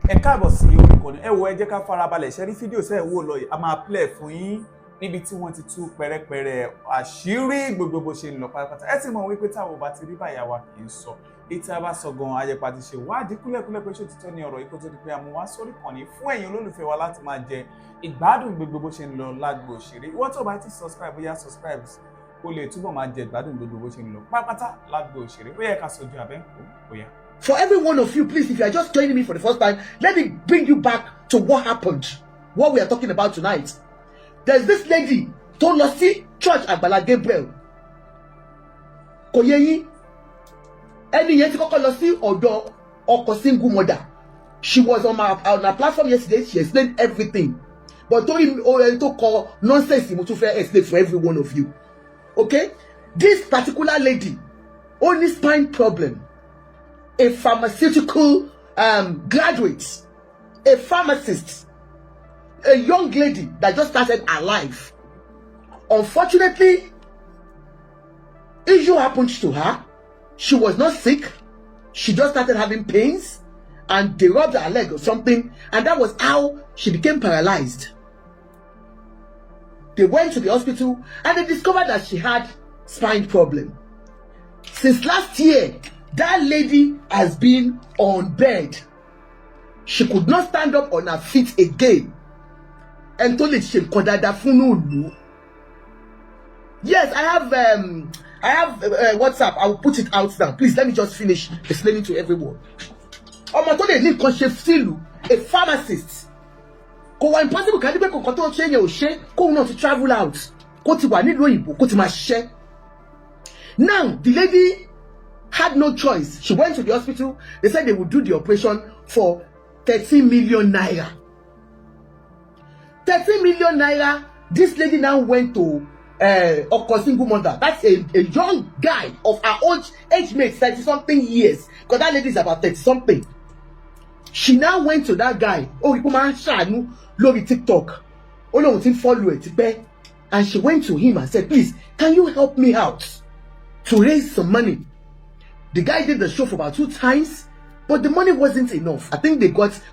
ẹ káàbọ̀ sí orí ìkànnì ẹ wo ẹ jẹ́ ká farabalẹ̀ ṣe rí fídíò sẹ́ ẹ̀ wò lọ yìí a máa play fún yín níbi tí wọ́n ti tú pẹ̀rẹ̀pẹ̀rẹ̀ àṣírí gbogbo bó ṣe ń lọ pátápátá ẹ ti mọ̀ wípé táwọn ò bá ti rí báyà wa kì í sọ ètò àbá sọ gan ayẹpa ti ṣe wádìí kúlẹ̀kúlẹ̀ pé ṣé òtítọ́ ni ọ̀rọ̀ yìí kó tó di pé àmú wá sórí ìkànnì fún ẹ̀yin olólùfẹ́ wa láti máa jẹ ìgbádùn gbogbo bó ṣe ń lọ lágbo òṣèré ìwọ tó bá ti subscribe bóyá subscribe kó lè túbọ̀ máa jẹ ìgbádùn gbogbo bó ṣe ń lọ pátápátá lágbo òṣèré ó yẹ ká sojú abẹ́ǹkó bóyá. For every one of you, please, if you are just joining me for the first time, let me bring you back to what happened, what we are talking about tonight. There's this lady tó lọ sí church Agbala Gabriel. Kò yé yín. Ẹni yẹn ti kọ́kọ́ lọ sí ọ̀dọ̀ ọkọ single mother. She was on our platform yesterday. She explained everything. But torí ẹni tó kọ nonsense mo tún fẹ́ explain for every one of you. Okay? This particular lady only spine problem. A pharmaceutical graduate, a pharmacist, a young lady that just started her life. Unfortunately, issue happened to her. She was not sick. She just started having pains and they rubbed her leg or something, and that was how she became paralyzed. They went to the hospital and they discovered that she had spine problem. Since last year, that lady has been on bed. She could not stand up on her feet again. And told it she funu. Yes, I have WhatsApp. I will put it out now. Please let me just finish explaining to everyone. A pharmacist. Impossible can to travel out. Now the lady had no choice. She went to the hospital. They said they would do the operation for 13 million naira. 13 million naira. This lady now went to a single mother. That's a young guy of her own age mate, 30-something years. Because that lady is about 30-something. She now went to that guy. Oh, you come on, Lori TikTok. Oh, no, follow it. And she went to him and said, please, can you help me out to raise some money? The guy did the show for about 2 times, but the money wasn't enough. I think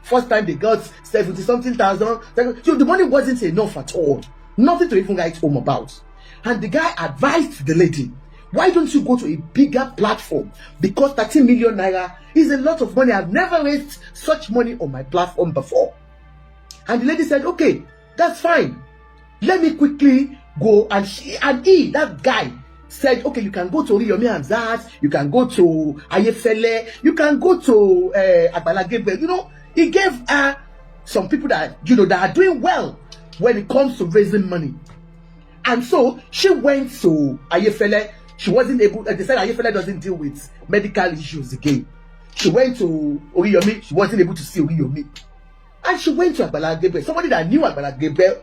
first time they got 70-something thousand. So the money wasn't enough at all. Nothing to even write home about. And the guy advised the lady, why don't you go to a bigger platform? Because 13 million naira is a lot of money. I've never raised such money on my platform before. And the lady said, okay, that's fine. Let me quickly go. And that guy, said, okay, you can go to Ori Hamzat, you can go to Ayefele, you can go to Agbala Gabriel. You know, he gave her some people that, you know, that are doing well when it comes to raising money. And so she went to Ayefele. She wasn't able, they said Ayefele doesn't deal with medical issues again. She went to Oriyomi, she wasn't able to see Oriyomi. And she went to Agbala Gabriel, somebody that knew Agbala Gabriel.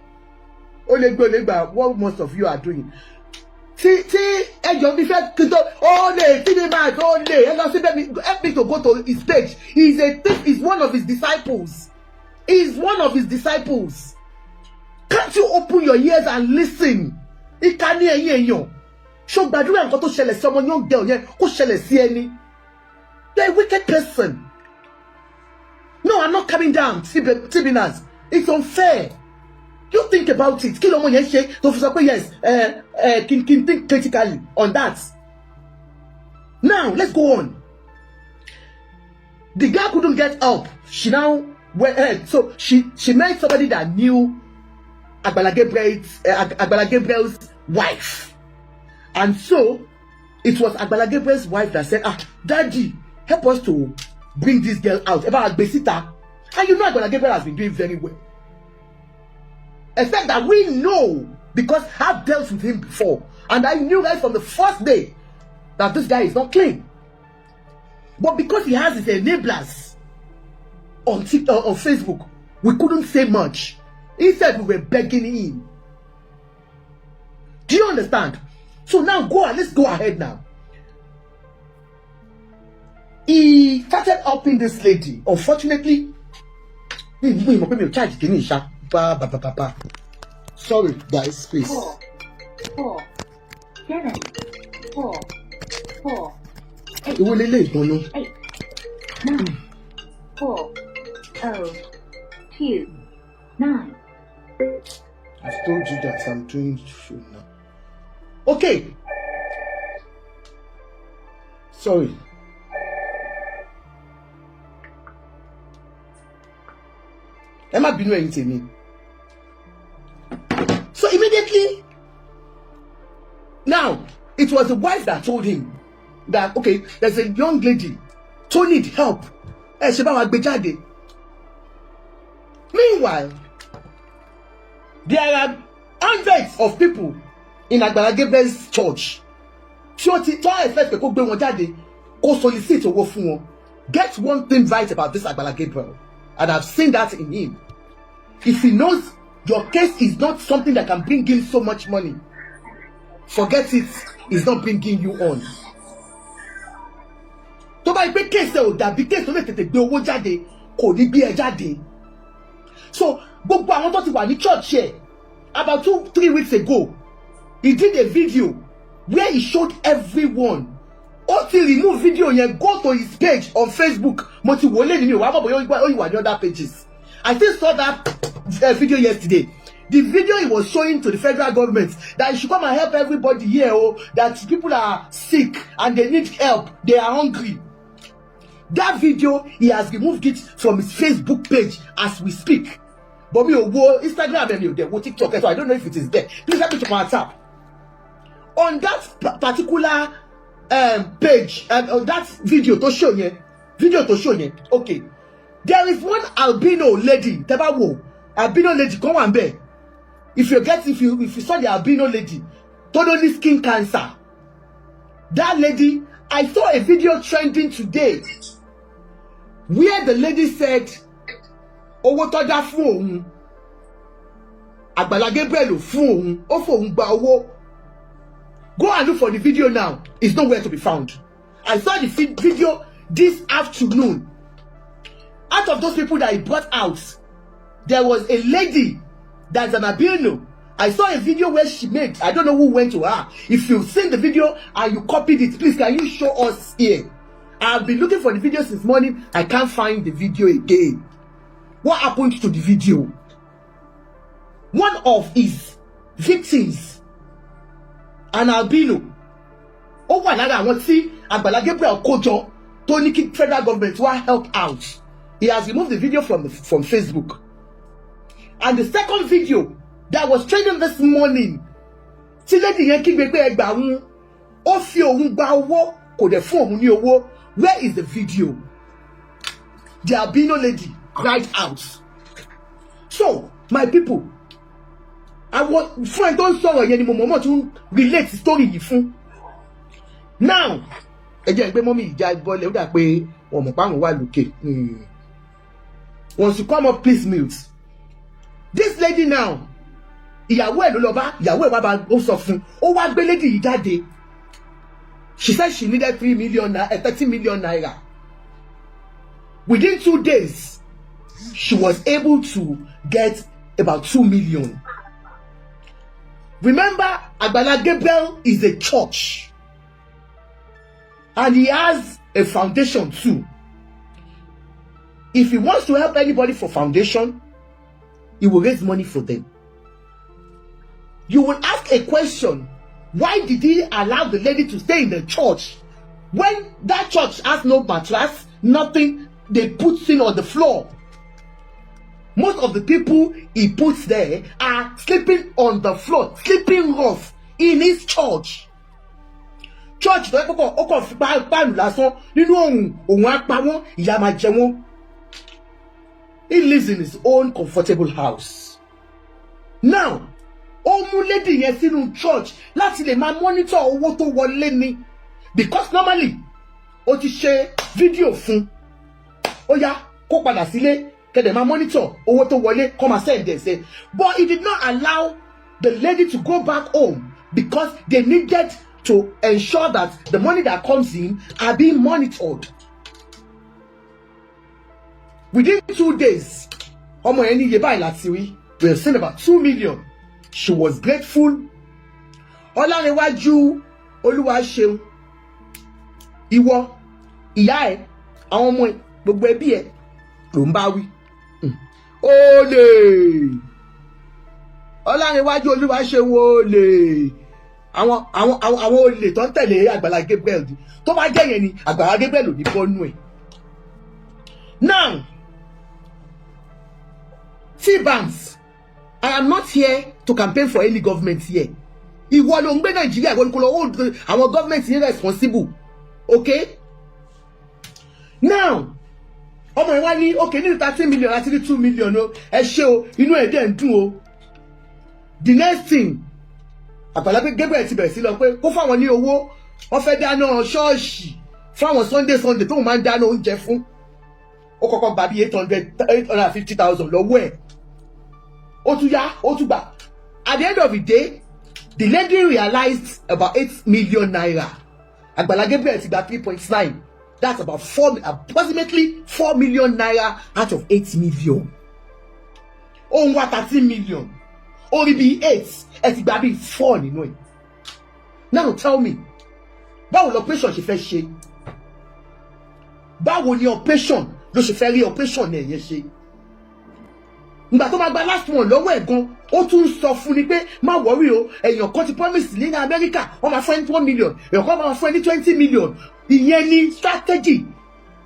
What most of you are doing. See, Ejo mi fẹ́ kí n tó olè tí mi máa tó olè ẹ lọ síbẹ̀ help me to go to his page. He's one of his disciples. He's one of his disciples. Can't you open your ears and listen? Ìkànnì ẹ̀yin èèyàn. Ṣó gbàdúrà nǹkan tó ṣẹlẹ̀ sí ọmọ young girl yẹn kó ṣẹlẹ̀ sí ẹni. You're a wicked person. No, I'm not coming down, Tibinas. It's unfair. You think about it. Kill someone yes, can think critically on that. Now let's go on. The girl couldn't get up. She now went ahead. So she met somebody that knew Agbala Gabriel's wife. And so it was Agbala Gabriel's wife that said, Daddy, help us to bring this girl out. About Besita. And you know Agbala Gabriel has been doing very well. Except that we know, because I've dealt with him before, and I knew right from the first day that this guy is not clean. But because he has his enablers on TikTok, on Facebook, we couldn't say much. Instead, we were begging him. Do you understand? So now let's go ahead now. He started helping this lady. Unfortunately, sorry, guys, please. 4, 7, 4, 4, 8, 8, 9, 4, 9. I've told you that I'm doing show now. Okay. Sorry. Emma bínú ẹ̀yin tèmi. So immediately, now it was the wife that told him that okay, there's a young lady who need help. Ṣe bá wa gbé jáde. Meanwhile, there are hundreds of people in Agbala Gabriel's church. Expect kó gbé wọn jáde, kó solicit owó fún wọn. Get one thing right about this Agbala Gabriel, and I've seen that in him. If he knows your case is not something that can bring in so much money, forget it. It's not bringing you on. Tó bá gbé case ò dàbí case tó lè tètè gbé owó jáde, kò ní gbé ẹ jáde. So gbogbo àwọn tó ti wà ní church here about 2-3 weeks ago, he did a video where he showed everyone. Ó ti remove video yẹn, go to his page on Facebook. Mo ti wọlé ní mi wá bọ̀ bóyá ó wà ní other pages. I still saw that video yesterday. The video he was showing to the federal government that he should come and help everybody here, oh, that people are sick and they need help, they are hungry. That video, he has removed it from his Facebook page as we speak. But me, Instagram and TikTok, so I don't know if it is there. Please help me to my WhatsApp. On that particular page, on that video to show you, okay. There is one albino lady, albino lady, come on, babe. If you saw the albino lady, totally skin cancer. That lady, I saw a video trending today where the lady said, "Owó tó dá fún òun, Agbala Gabriel fún òun, ó fòun gba owó." Go and look for the video now. It's nowhere to be found. I saw the video this afternoon. Out of those people that he brought out, there was a lady that's an albino. I saw a video where she made, I don't know who went to her. If you've seen the video and you copied it, please can you show us here? I've been looking for the video since morning. I can't find the video again. What happened to the video? One of his victims, an albino. Oh, another àwọn tí Agbala Gabriel kó jọ tó ní kí federal government wá help out. He has removed the video from Facebook. And the second video that was trending this morning, tí lady yẹn kígbe pé ẹgbà òun, ó fi òun gba owó, kò dẹ̀ fún òun ní owó. Where is the video? The albino lady cried out. So, my people, I want friend don't sọ̀rọ̀ yẹn ni mo mọ̀ tún relate story yìí fún. Now, ẹ jẹ́ pé mommy ìjà ìbọlẹ̀ ó dà pé wọ́n mọ̀ pa àwọn wà lókè. Once you come up, please mute. This lady now, ìyàwó ẹ̀ ló lọ bá, ìyàwó ẹ̀ wá bá ó sọ fún, ó wá gbé lady yìí jáde. She said she needed 30 million naira. Within 2 days, she was able to get about 2 million. Remember, Agbala Gabriel is a church. And he has a foundation too. If he wants to help anybody for foundation, he will raise money for them. You will ask a question. Why did he allow the lady to stay in the church when that church has no mattress, nothing, they put things on the floor? Most of the people he puts there are sleeping on the floor, sleeping rough in his church. Church, he lives in his own comfortable house. Now, mú lady yẹn sínú church láti lè máa monitor owó tó wọlé ni, because normally ó ti ṣe video fún, ó yá kó padà sílé kẹ́dẹ̀ máa monitor owó tó wọlé kó máa send say. But he did not allow the lady to go back home because they needed to ensure that the money that comes in are being monitored. Within 2 days, ọmọ yẹn ní iye báyìí láti rí, we have seen about 2 million. She was grateful. Ọlárẹ̀wájú Olúwaṣeun, ìwọ, ìyá ẹ̀, àwọn ọmọ ẹ̀, gbogbo ẹbí ẹ̀ ló ń bá wí. olè Ọlárẹ̀wájú Olúwaṣeun olè àwọn olè tó ń tẹ̀lé Agbala Gabriel tó bá jẹ́ yẹn ni Agbala Gabriel ò ní bọ́nú ẹ̀. Now T-Banks, I am not here to campaign for any government here. Ìwọ ló ń gbé Nàìjíríà ìwọ ni kò lọ hold àwọn government irresponsible, okay? Now ọmọ ìwá ní okay ní 13 million àti ní 2 million o ẹ ṣé o inú ẹ̀ dẹ̀ ń dùn o. The next thing Agbala Gabriel ti bẹ̀rẹ̀ sí lọ pé kó fáwọn ní owó wọ́n fẹ́ dáná ṣọ́ọ̀ṣì fáwọn Sunday tó máa ń dáná oúnjẹ fún. Ó kọ́kọ́ gba bí 850,000 lọ́wọ́ ẹ̀. Ó tún yá ó tún gbà. At the end of the day, the lady realized about 8 million naira. Agbala Gabriel ti gba 3.9. That's about approximately 4 million naira out of 8 million. Ó ń wá 13 million. Ó rí bí 8 ẹ ti gba bí 4 nínú ẹ̀. Now tell me, báwo l'operation ṣe fẹ́ ṣe? Báwo ni operation ló ṣe fẹ́ rí operation ẹ̀ yẹn ṣe? Ìgbà tó máa gba last one lọ́wọ́ ẹ̀ gan, ó tún sọ fún ni pé má worry o, èèyàn kan ti promise ní Amẹ́ríkà, wọ́n máa fún ẹ ní 1 million, èèyàn kan máa fún ẹ ní 20 million. Ìyẹn ni strategy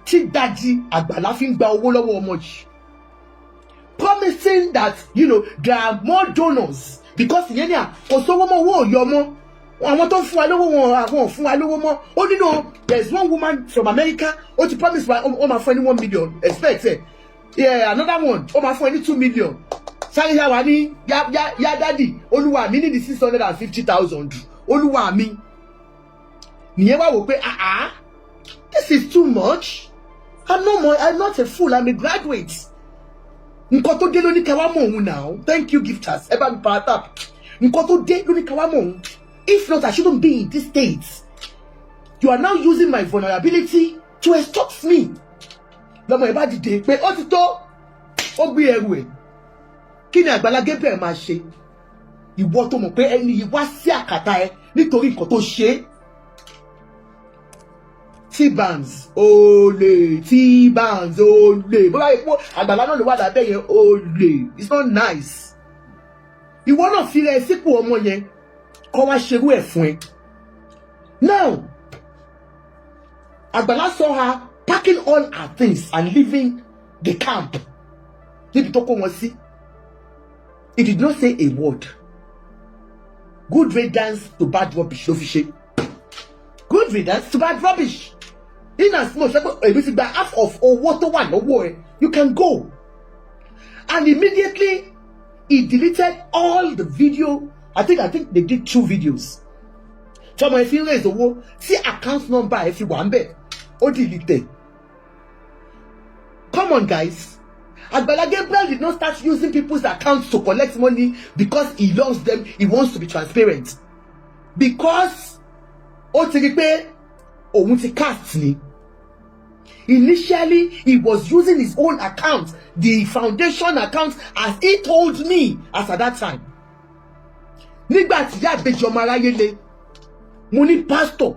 tí Daddy Agbala fi ń gba owó lọ́wọ́ ọmọ yìí. Promising that, you know, there are more donors because ìyẹn ni kò sówó mọ́ owó òyọ mọ́. Àwọn tó ń fún wa lówó wọn àwọn ò fún wa lówó mọ́. Ó ní no, there is one woman from America, ó ti promise wa ó máa fún ẹ ní 1 million, expect ẹ̀. Yeah, another one, ó máa fún ẹ ní 2 million. Sáré yá wa ní yá Daddy, Olúwa mi ní the 650,000. Olúwa mi. Nìyẹn wá wò pé this is too much. I'm not a fool, I'm a graduate. Nǹkan tó dé ló ní ká wá mọ̀ òun now. Thank you gifters. Ẹ bá mi power tap. Nǹkan tó dé ló ní ká wá mọ̀ òun. If not, I shouldn't be in this state. You are now using my vulnerability to extort me. Lọ́mọ ẹ bá dìde pé ó ti tó, ó gbé ẹrù ẹ̀. Kí ni Agbala Gabriel máa ṣe? Ìwọ tó mọ̀ pé ẹni yìí wá sí àkàtà ẹ nítorí nǹkan tó ṣe. T-Banks olè, T-Banks olè. Bó bá yẹ kó Agbala náà ló wà lábẹ́ yẹn olè. It's not nice. Ìwọ náà fi rẹ̀ sípò ọmọ yẹn kó wá ṣerú ẹ̀ fún ẹ. Now, Agbala saw her packing all her things and leaving the camp. Níbi tó kó wọn sí. He did not say a word. Good riddance to bad rubbish ló fi ṣe. Good riddance to bad rubbish. In as much as half of owó tó wà lọ́wọ́ ẹ, you can go. And immediately he deleted all the video. I think they did 2 videos. Tọmọ ẹ fi raise owó sí account number ẹ fi wà ń bẹ̀. Ó delete. Come on, guys. Agbala Gabriel did not start using people's accounts to collect money because he loves them. He wants to be transparent. Because ó ti rí pé òun ti cast ni. Initially, he was using his own account, the foundation account, as he told me as at that time. Nígbà tí Ìyá Ìbejì ọmọ aráyé le, mo ní pastor,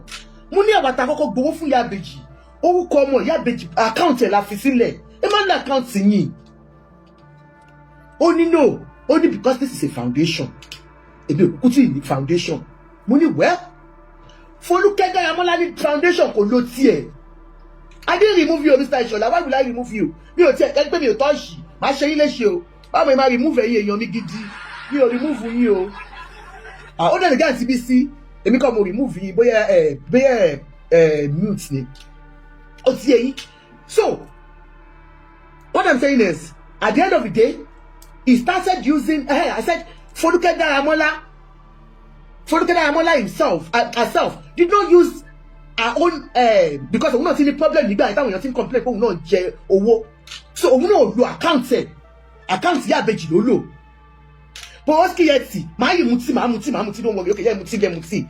mo ní àbàtà kọ́kọ́ gbowó fún Ìyá Ìbejì. Orúkọ ọmọ Ìyá Ìbejì account ẹ̀ la fi sílẹ̀. Ẹ máa ń lo account yín. Ó ní no, ó ní because this is a foundation. Èmi ò kúkú tí ní foundation. Mo ní well, Folúkẹ́ Dáramọ́lá ní foundation kò ló tiẹ̀. I didn't remove you, Mr. Ishola. Why will I remove you? Mi ò tiẹ̀ kẹ́ pé mi ò tọ́ṣì. Màá ṣe yín léṣe o. Báwo ni màá remove ẹ̀yin èèyàn mi gidi? Mi ò remove yín o. Ó dẹ̀ lè gá àti bí sí. Èmi kọ́ mo remove yín bóyá mute ni. Ó ti yẹ yín. So, what I'm saying is, at the end of the day, he started using, I said, Folúkẹ́ Dáramọ́lá herself did not use her own, because òun náà ti ní problem nígbà táwọn èèyàn ti ń complain pé òun náà jẹ owó. So òun náà lo account Ìyá Ìbejì ló lò. But ó kì í yẹ tì, máa mutí, don't worry, okay, yẹ mutí.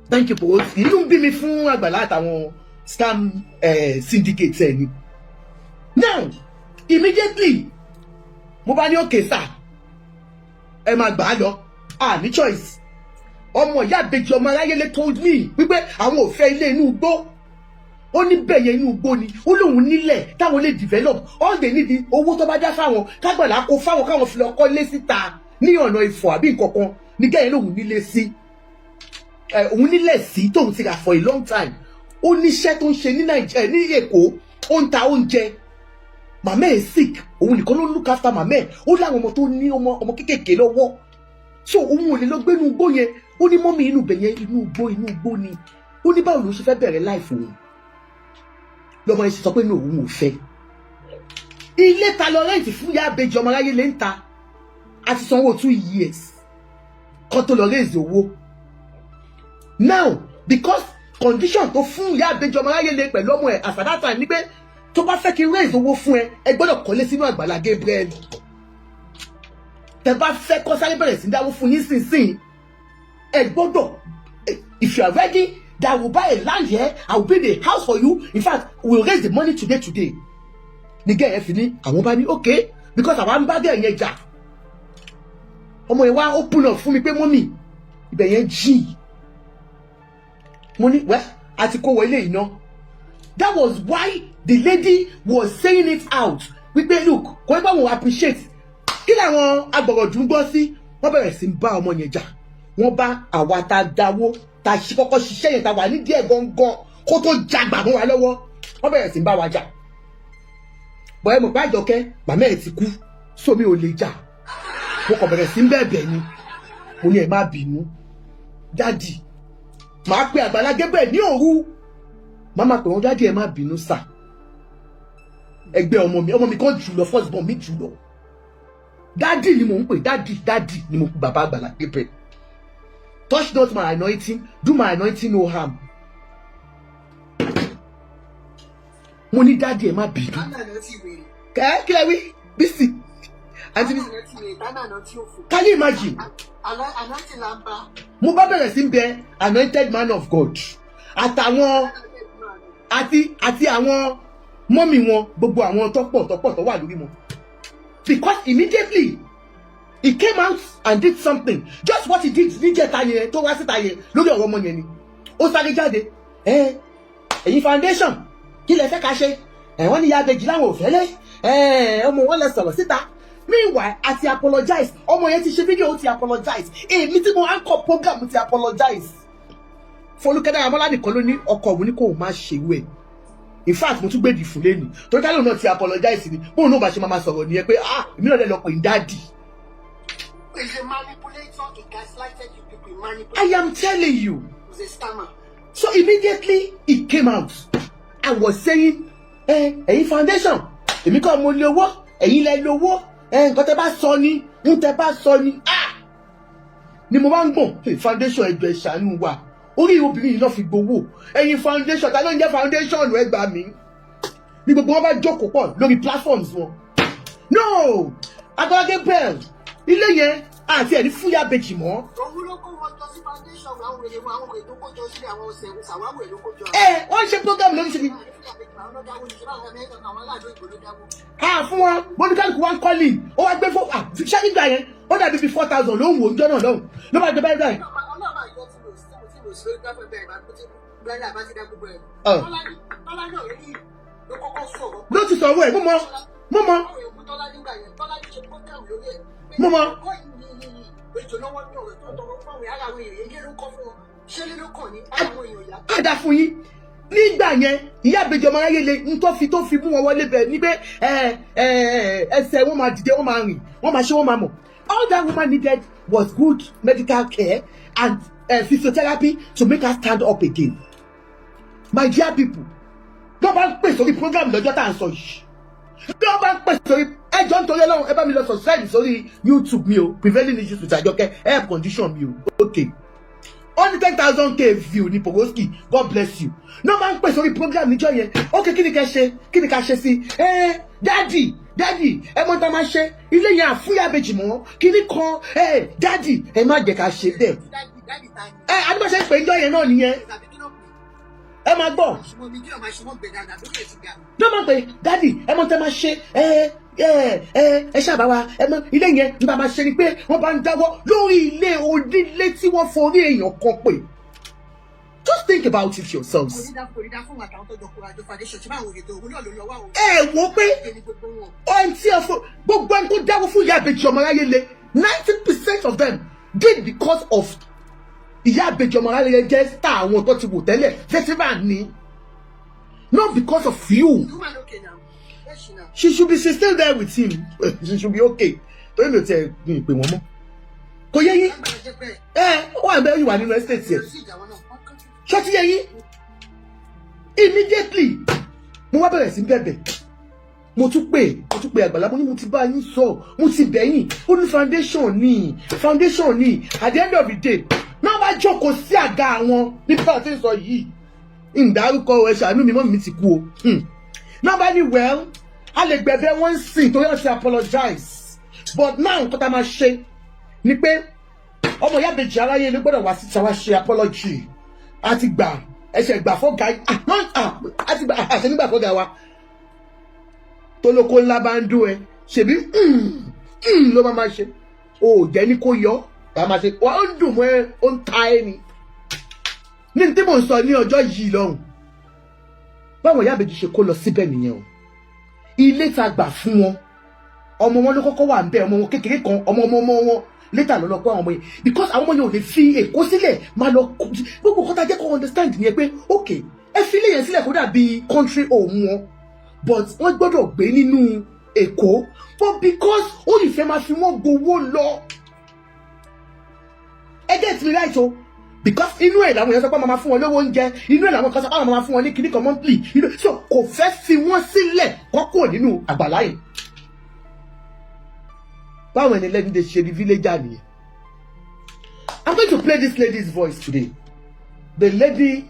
Thank you, Paul. Inú bí mi fún Agbala àtàwọn scam syndicate ẹ̀ ni. Now, immediately, mo bá ní okay sir, ẹ máa gbà á lọ, ní choice. Ọmọ Ìyá Ìbejì ọmọ aráyé lè told me wípé àwọn ò fẹ́ ilé inú igbó. ó ní bẹ̀yẹ inú igbó ni ó lóun nílẹ̀ táwọn lè develop all they need owó tó bá dá fáwọn kágbàlá kó fáwọn káwọn fi lọ kọ́ lé síta ní ọ̀nà Ifọ̀ àbí nǹkankan ní gẹ́yẹ lóun nílé sí òun nílẹ̀ sí tóun ti rà for a long time ó níṣẹ́ tó ń ṣe ní Nàìjíríà ní Èkó ó ń ta oúnjẹ màmá ẹ̀ sick òun nìkan ló look after màmá ẹ̀ ó láwọn ọmọ tó ní ọmọ kékèké lọ́wọ́ so òun ò lè lọ gbénú igbó yẹn ó ní mọ́mí inú bẹ̀yẹ inú igbó ni ó ní báwo ló ṣe fẹ́ bẹ̀rẹ̀ life òun lọmọ yẹn sọ pé ní òun ò fẹ́ ilé ta lọ rẹ́ǹtì fún ìyá àbèjì ọmọ aráyé lè ń ta àti sanwó 2 years kan tó lọ raise owó now because condition tó fún ìyá àbèjì ọmọ aráyé lè pẹ̀lú ọmọ ẹ̀ àsàdátà ní pé tó bá fẹ́ kí raise owó fún ẹ gbọ́dọ̀ kọ́lé sínú Àgbàlá Gabriel tẹ bá fẹ́ kọ́ sáré bẹ̀rẹ̀ sí dáwó fún yín sínsìn ẹ gbọ́dọ̀ if you are ready that will buy a land here, I will build a house for you. In fact, we will raise the money today. Nigga ẹ fi ní àwọn bá ní okay because àwọn bá dé yẹn jà. Ọmọ yẹn wá open up fún mi pé mommy ibẹ̀ yẹn jìn. Mo ní well àti kó wọ ilé iná. That was why the lady was saying it out. Wípé look, kò ẹ bá wọn appreciate. Kí làwọn agbọ̀rọ̀dún gbọ́ sí? Wọ́n bẹ̀rẹ̀ sí bá ọmọ yẹn jà. Wọ́n bá àwa tá dáwó ta ṣe kọ́kọ́ ṣiṣẹ́ yẹn ta wà ní díẹ̀ gangan kó tó jagbà mọ́ wa lọ́wọ́ wọ́n bẹ̀rẹ̀ sí bá wa jà bọ́ ẹ mọ̀ pé Àjọkẹ́ màmá ẹ̀ ti kú sómi ò lè jà mo kàn bẹ̀rẹ̀ sí bẹ̀bẹ̀ ni mo ní ẹ má bínú dádì màá pe Àgbàlá Gabriel ní òru màmá pè wọ́n dádì ẹ má bínú sà ẹgbẹ́ ọmọ mi kan jùlọ first born mi jùlọ dádì ni mò ń pè dádì ni mo pè bàbá Àgbàlá Gabriel. Touch not my anointing, do my anointing no harm. Mo ní daddy ẹ má bínú. Kí lẹ wí? Bísí. Àǹtí Bísí. Can you imagine? Mo bá bẹ̀rẹ̀ sí bẹ̀ anointed man of God. Àtàwọn àti àwọn mọ́mì wọn gbogbo àwọn tọ́pọ̀ tó wà lórí wọn. Because immediately he came out and did something. Just what he did níjẹta yẹn tó wá síta yẹn lórí ọ̀rọ̀ ọmọ yẹn ni. Ó sáré jáde. Ẹ̀yin foundation kí lẹ fẹ́ ká ṣe? Wọ́n ní ìyá àbèjì láwọn ò fẹ́lẹ́. Ọmọ wọn lè sọ̀rọ̀ síta. Meanwhile, àti apologize. Ọmọ yẹn ti ṣe fídíò ó ti apologize. Èmi tí mo anchor program ti apologize. Folúkẹ́dá Amọ́lá nìkan ló ní ọkọ òun ní kò má ṣe wẹ̀. In fact, mo tún gbèdì fún lẹ́nu. Torí ká lóun náà ti apologize ni. Bóun náà bá ṣe máa sọ̀rọ̀ nìyẹn pé èmi náà lè lọ pè ní dáàdì. He's a manipulator, he gaslighted you people, manipulator. I am telling you. He's a scammer. So immediately he came out and was saying, ẹ̀yin foundation, èmi kọ́ mo lé owó, ẹ̀yin lẹ lówó, nǹkan tẹ́ bá sọ ni, tẹ́ bá sọ ni, ni mo bá ń gbọ̀n, foundation ẹ̀jọ̀ ìṣàánú wa, orí obìnrin yìí náà fi gbowó, ẹ̀yin foundation, ta ló ń jẹ́ foundation ẹ gbà mí, ni gbogbo wọn bá jókòó pọ̀ lórí platforms wọn. No, Agbala Gabriel, ilé yẹn àti ẹni fúyà bèjì mọ́. Òun ló kó wọn jọ sí foundation àwọn èèyàn tó kó jọ sí àwọn ṣàwáwò èlò kó jọ. Wọ́n ṣe program lórí ṣe ni. Fún wọn bóníkálùkù wọn kọ́lì ó wá gbé fún ṣé nígbà yẹn ó dàbí bíi 4,000 ló ń wò ó jọ náà lọ́hùn ló bá gbé báyìí báyìí. Ló ti sọ̀rọ̀ ẹ̀ mo mọ. Ada fún yín nígbà yẹn ìyá àbèjì ọmọ aráyé le ń tó fi mú wọn wọlé bẹ́ẹ̀ ní pé ẹsẹ̀ wọn máa dìde wọn máa rìn wọn máa ṣe wọn máa mọ̀. All that woman needed was good medical care and physiotherapy to make her stand up again. My dear people, tó bá ń pè sórí program lọ́jọ́ tá à ń sọ yìí, tó bá ń pè sórí ẹjọ́ nítorí Ọlọ́run ẹ bá mi lọ subscribe sórí YouTube mi o, Prevailing Issues with Àjọkẹ́ air condition mi o, okay. Only 10,000 view ní Pogoski, God bless you. No man pè sórí program níjọ́ yẹn, okay kí ni ká ṣe sí? Daddy, ẹ mọ̀ tá máa ṣe, ilé yẹn àfúyà bèjì mọ́, kí ni kan, daddy, ẹ má jẹ́ ká ṣe bẹ́ẹ̀. Adébáṣe pè níjọ́ yẹn náà nìyẹn. Ẹ máa gbọ́. No man pè, daddy, ẹ mọ̀ tá máa ṣe, ẹ ṣàbá wa ẹ mọ̀ ilé yẹn nígbà máa ṣe ni pé wọ́n bá ń dáwọ́ lórí ilé onílé tí wọ́n forí èèyàn kan pè. Just think about it yourselves. Wo pé ohun tí gbogbo ẹni tó dáwọ́ fún ìyá ìbejì ọmọ aráyé le 90% of them did because of ìyá ìbejì ọmọ aráyé jẹ́ star àwọn tó ti wò tẹ́lẹ̀ veteran ni, not because of you. She should be still there with him. She should be okay. Torí mi ò tiẹ̀ pè wọ́n mọ́. Kò yẹ yín. Wọ́n àbẹ̀ yìí wà nínú estate yẹn. Ṣé ti yẹ yín? Immediately, mo wá bẹ̀rẹ̀ sí bẹ̀bẹ̀. Mo tún pè Àgbàlá, mo ní mo ti bá yín sọ, mo ti bẹ̀ yín. Ó ní foundation ni. At the end of the day, náà bá jókòó sí àga àwọn nípa tí ń sọ yìí. Ìdárúkọ ẹ ṣàánú mi, mọ́ mi ti kú o. Náà bá ní well, a lè gbẹ̀bẹ̀ wọ́n sìn torí wọ́n ti apologize. But now nǹkan tá a máa ṣe ni pé ọmọ ìyá ìbejì aráyé ló gbọ́dọ̀ wá síta wá ṣe apology. A ti gbà ẹsẹ̀ gbà fọ́gà a ti gbà àṣẹ nígbà fọ́gà wa. Tolóko ńlá bá ń dún ẹ ṣèbí ló máa ṣe. O ò jẹ́ ní kó yọ bá máa ṣe. Wà ó ń dùn mọ́ ẹ, ó ń ta ẹ ni. Ní tí mò ń sọ ní ọjọ́ yìí lọ́hùn. Báwọn ìyá ìbejì ṣe kó lọ síbẹ̀ nìyẹn o. Ilé ta gbà fún wọn. Ọmọ wọn ló kọ́kọ́ wà ń bẹ̀, ọmọ wọn kékeré kan, ọmọ wọn later ló lọ pé àwọn ọmọ yẹn because àwọn ọmọ yẹn ò lè fi Èkó sílẹ̀ máa lọ gbogbo kọ́ta jẹ́ kó understand yẹn pé okay ẹ fi ilé yẹn sílẹ̀ kó dàbí country home wọn but wọ́n gbọ́dọ̀ gbé nínú Èkó but because ó lè fẹ́ máa fi wọ́n gbowó lọ ẹ get me right o because inú ẹ̀ làwọn èèyàn sọ pé máa fún wọn lówó oúnjẹ inú ẹ̀ làwọn kan sọ pé máa fún wọn ní kíní kan monthly so kò fẹ́ fi wọ́n sílẹ̀ kọ́kọ́ nínú Àgbàlá yìí. Báwo ẹni lẹ́ni lè ṣe ní villager nìyẹn. I'm going to play this lady's voice today. The lady,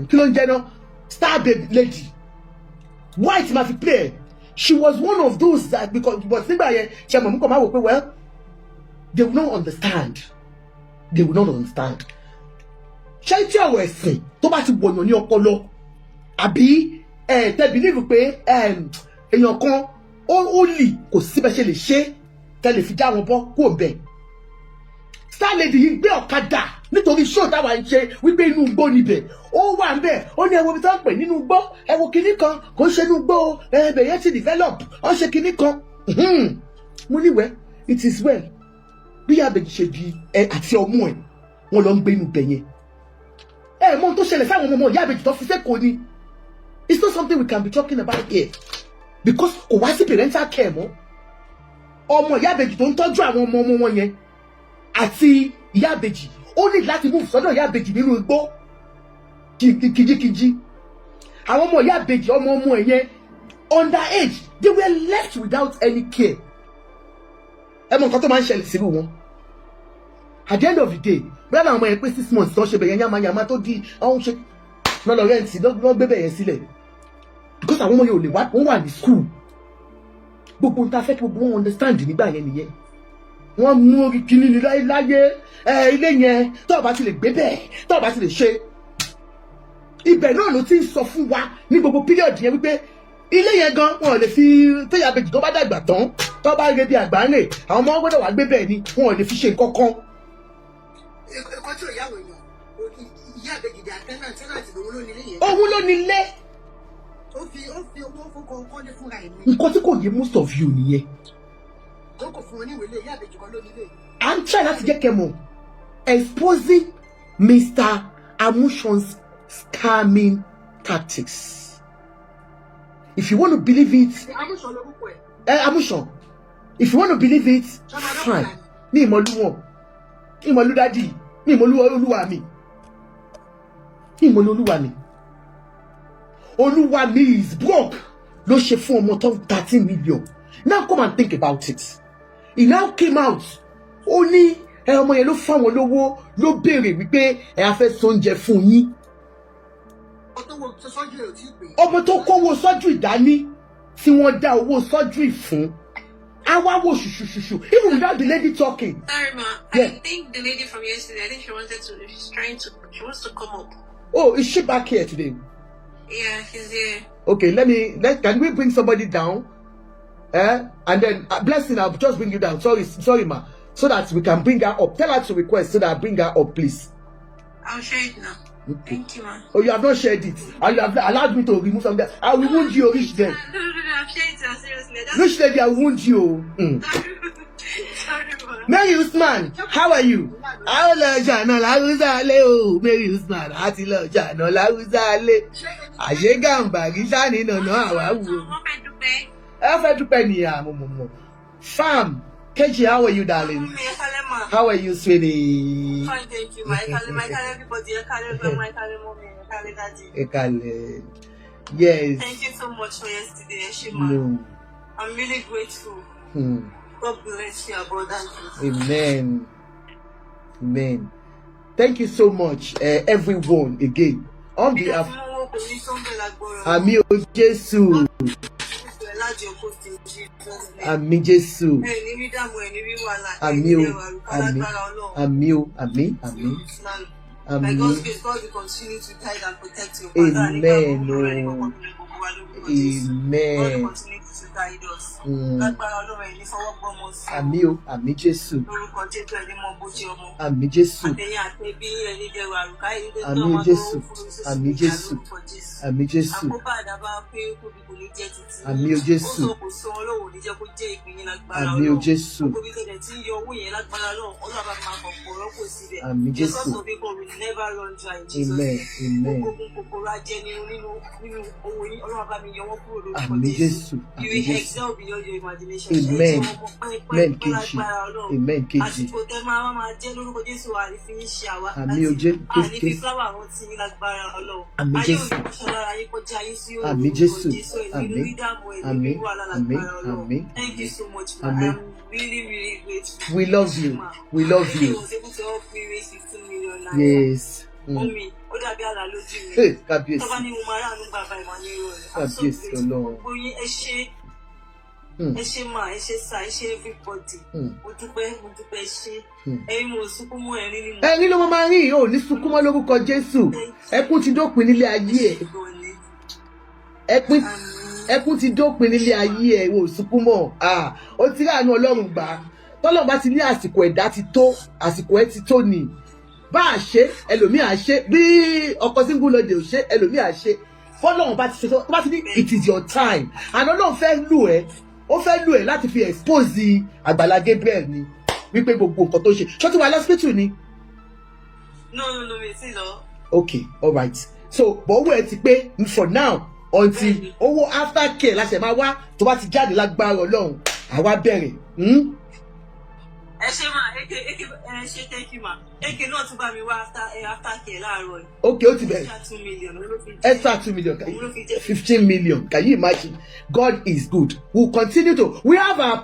kí ló ń jẹ́ náà, star baby lady. White ma fi play. She was one of those that because but nígbà yẹn ṣe mọ̀ mú kọ́ máa wò pé well they will not understand. They will not understand. Ṣé tí ọ̀rọ̀ ẹ̀sìn tó bá ti wọ̀nyàn ní ọpọlọ àbí tẹ́ believe pé èèyàn kan ó lì kò síbẹ̀ ṣe lè ṣe tẹ́lẹ̀ fi já wọn bọ́ kó bẹ̀. Star lady yìí gbé ọ̀kadà nítorí show táwa ń ṣe wípé inú igbó níbẹ̀ ó wà ń bẹ̀ ó ní ẹ wo ibi tó ń pè nínú igbó ẹ wo kinní kan kò ń ṣe inú igbó ẹbẹ̀ yẹn ti develop ó ṣe kinní kan. Mo níwẹ̀ it is well bí àbẹ̀jì ṣe di ẹ àti ọmú ẹ wọn lọ ń gbé inú bẹ̀ yẹn. Ẹ mọ ohun tó ṣẹlẹ̀ sáwọn ọmọ ìyá àbẹ̀jì tó fi sẹ́kọ̀ọ́ ni it's not something we can be talking about here because kò wá sí parental care mọ́. Ọmọ ìyá ìbejì tó ń tọ́jú àwọn ọmọ wọn yẹn àti ìyá ìbejì ó ní láti move sọ́dọ̀ ìyá ìbejì nínú igbó kìjikìji. Àwọn ọmọ ìyá ìbejì ọmọ ẹ̀ yẹn underage they were left without any care. Ẹ mọ nǹkan tó máa ń ṣẹlẹ̀ síbú wọn. At the end of the day bí àwọn ọmọ yẹn pé 6 months tó ṣe bẹ̀yẹn yamayama tó di àwọn ṣe lọ́lọ́ rẹ́ǹtì lọ́ gbé bẹ̀yẹn sílẹ̀ because àwọn ọmọ yẹn ò lè wọ́n wà ní school. Gbogbo nta fẹ́ kí gbogbo wọn understand nígbà yẹn nìyẹn. Wọ́n mú orí kíní ní láyé ilé yẹn tó bá ti lè gbé bẹ́ẹ̀ tó bá ti lè ṣe. Ibẹ̀ náà ló ti ń sọ fún wa ní gbogbo period yẹn wípé ilé yẹn gan wọn ò lè fi téyà bèjì tó bá dàgbà tán tó bá rẹ bí àgbà ń rè àwọn ọmọ gbọ́dọ̀ wá gbé bẹ́ẹ̀ ni wọn ò lè fi ṣe nǹkan kan. Ẹ̀kọ́ tí ò yáwó èèyàn ìyá àbẹ̀jì di àtẹ́nàtì òun ló nílé. Ó fi owó fún kọ́lé fúnra ẹ̀ ní. Nǹkan tí kò yé most of you nìyẹn. Ó kò fún wọn ní ìwé ilé ìyá àbẹ̀jì kan ló nílé. I'm trying láti jẹ́ kẹ́ mọ̀ exposing Mr. Amushon's scamming tactics. If you want to believe it, Amushon lórúkọ ẹ̀. Amushon. If you want to believe it, fine. Ní ìmọ̀lú wọn, ìmọ̀lú dádì, ní ìmọ̀lú olúwa mi, ní ìmọ̀lú olúwa mi. Olúwa mi is broke. Ló ṣe fún ọmọ tó 13 million. Now come and think about it. He now came out. Ó ní ọmọ yẹn ló fáwọn lówó ló béèrè wípé ẹ á fẹ́ sóúnjẹ fún yín. Ọmọ tó kówó surgery dání tí wọ́n dá owó surgery fún. Àwa wo ṣùṣùṣùṣù even without the lady talking. Sorry ma, yeah. I think the lady from yesterday, I think she wants to come up. Oh, is she back here today? Yeah, she's here. Okay, can we bring somebody down? And then Blessing, I'll just bring you down. Sorry, ma. So that we can bring her up. Tell her to request so that I bring her up, please. I'll share it now. Okay. Thank you, man. Oh, you have not shared it. And you have allowed me to remove some there. I will wound you, rich then. No, I'm sharing it seriously. Rich lady, I will wound you. Sorry, man. Mary Usman, how are you? How lọ́jà náà láwùjá lé o? Mary Usman, àti lọ́jà náà láwùjá lé. Àṣé Gàmbàrí sáni nànà àwáwù. Ẹ fẹ́ dúpẹ́ ní àmọ̀mọ̀mọ̀. Fam, Keji, how are you, darling? How are you, sweetie? Fine, thank you. My everybody, Ekale. Yes. Thank you so much for yesterday, Shima. No. I'm really grateful. God bless you abundantly. Amen. Amen. Thank you so much, everyone, again. On behalf Ami o Jesu. Ami Jesu. Ami o. Ami o. Ami. Ami. By God's grace, God will continue to guide and protect you. Amen. Amen. Amen. God will continue to guide us. Ami o. Ami Jesu. Ami Jesu. Ami Jesu. Ami Jesu. Ami Jesu. Ami o Jesu. Ami o Jesu. Ami Jesu. Never run dry in Jesus' Amen. name. Amen. Ami Jesu. You will excel beyond your imagination. Amen. Amen. Keji. Amen. Keji. Ami o Jesu. Ami Jesu. Ami Jesu. Ami. Ami. Ami. Ami. Thank you so much, man. Amen. I'm really grateful. We love you. We love I you. was able to help me raise 15 million naira. Yes. Mommy, ó dàbí àlá lójú mi. Hey, kábíyèsí. Tọ́ba ní mo máa rà ní bàbá Emmanuel. I'm so Kábíyèsí grateful. Ọlọ́run. Gbogbo yín ẹ ṣé ma, ẹ ṣé sá, ẹ ṣé everybody. Mo dúpẹ́ ẹ ṣé. Ẹ̀yin mo sunkún mọ́ ẹ̀rín ni mo. Ẹ̀rín ló máa rí ò ní sunkún mọ́ lórúkọ Jésù. Ẹkún ti dópin nílé ayé ẹ̀. Ẹkún ti dópin nílé ayé ẹ̀ ò sunkún mọ́. Ó ti rí àánú Ọlọ́run gbà. Tọ́lọ́run bá ti ní àsìkò ẹ̀dá ti tó, àsìkò ẹ̀ ti tó ni. Bá a ṣe ẹlòmíì à ṣe bí ọkọ single lọ́dẹ ò ṣe ẹlòmíì à ṣe. Fọ́lọ́run bá ti ṣe tó bá ti ní it is your time. Àná Ọlọ́run fẹ́ lù ẹ́. Ó fẹ́ lù ẹ́ láti fi expose Agbala Gabriel ni wípé gbogbo nǹkan tó ṣe ṣó ti wà lọ́sítítù ni. No, mi ti lọ. Okay, all right. So bọ̀wọ́ ẹ ti pé for now until owó after care láṣẹ máa wá tó bá ti jáde lágbára Ọlọ́run àwa bẹ̀rẹ̀. Ẹ ṣé ma, ẹ ṣé thank you ma. Eke náà tún bá mi wá after care láàárọ̀ yìí. Okay, ó ti bẹ̀rẹ̀. Extra 2 million. 15 million. Can you imagine? God is good. We'll continue to. We have our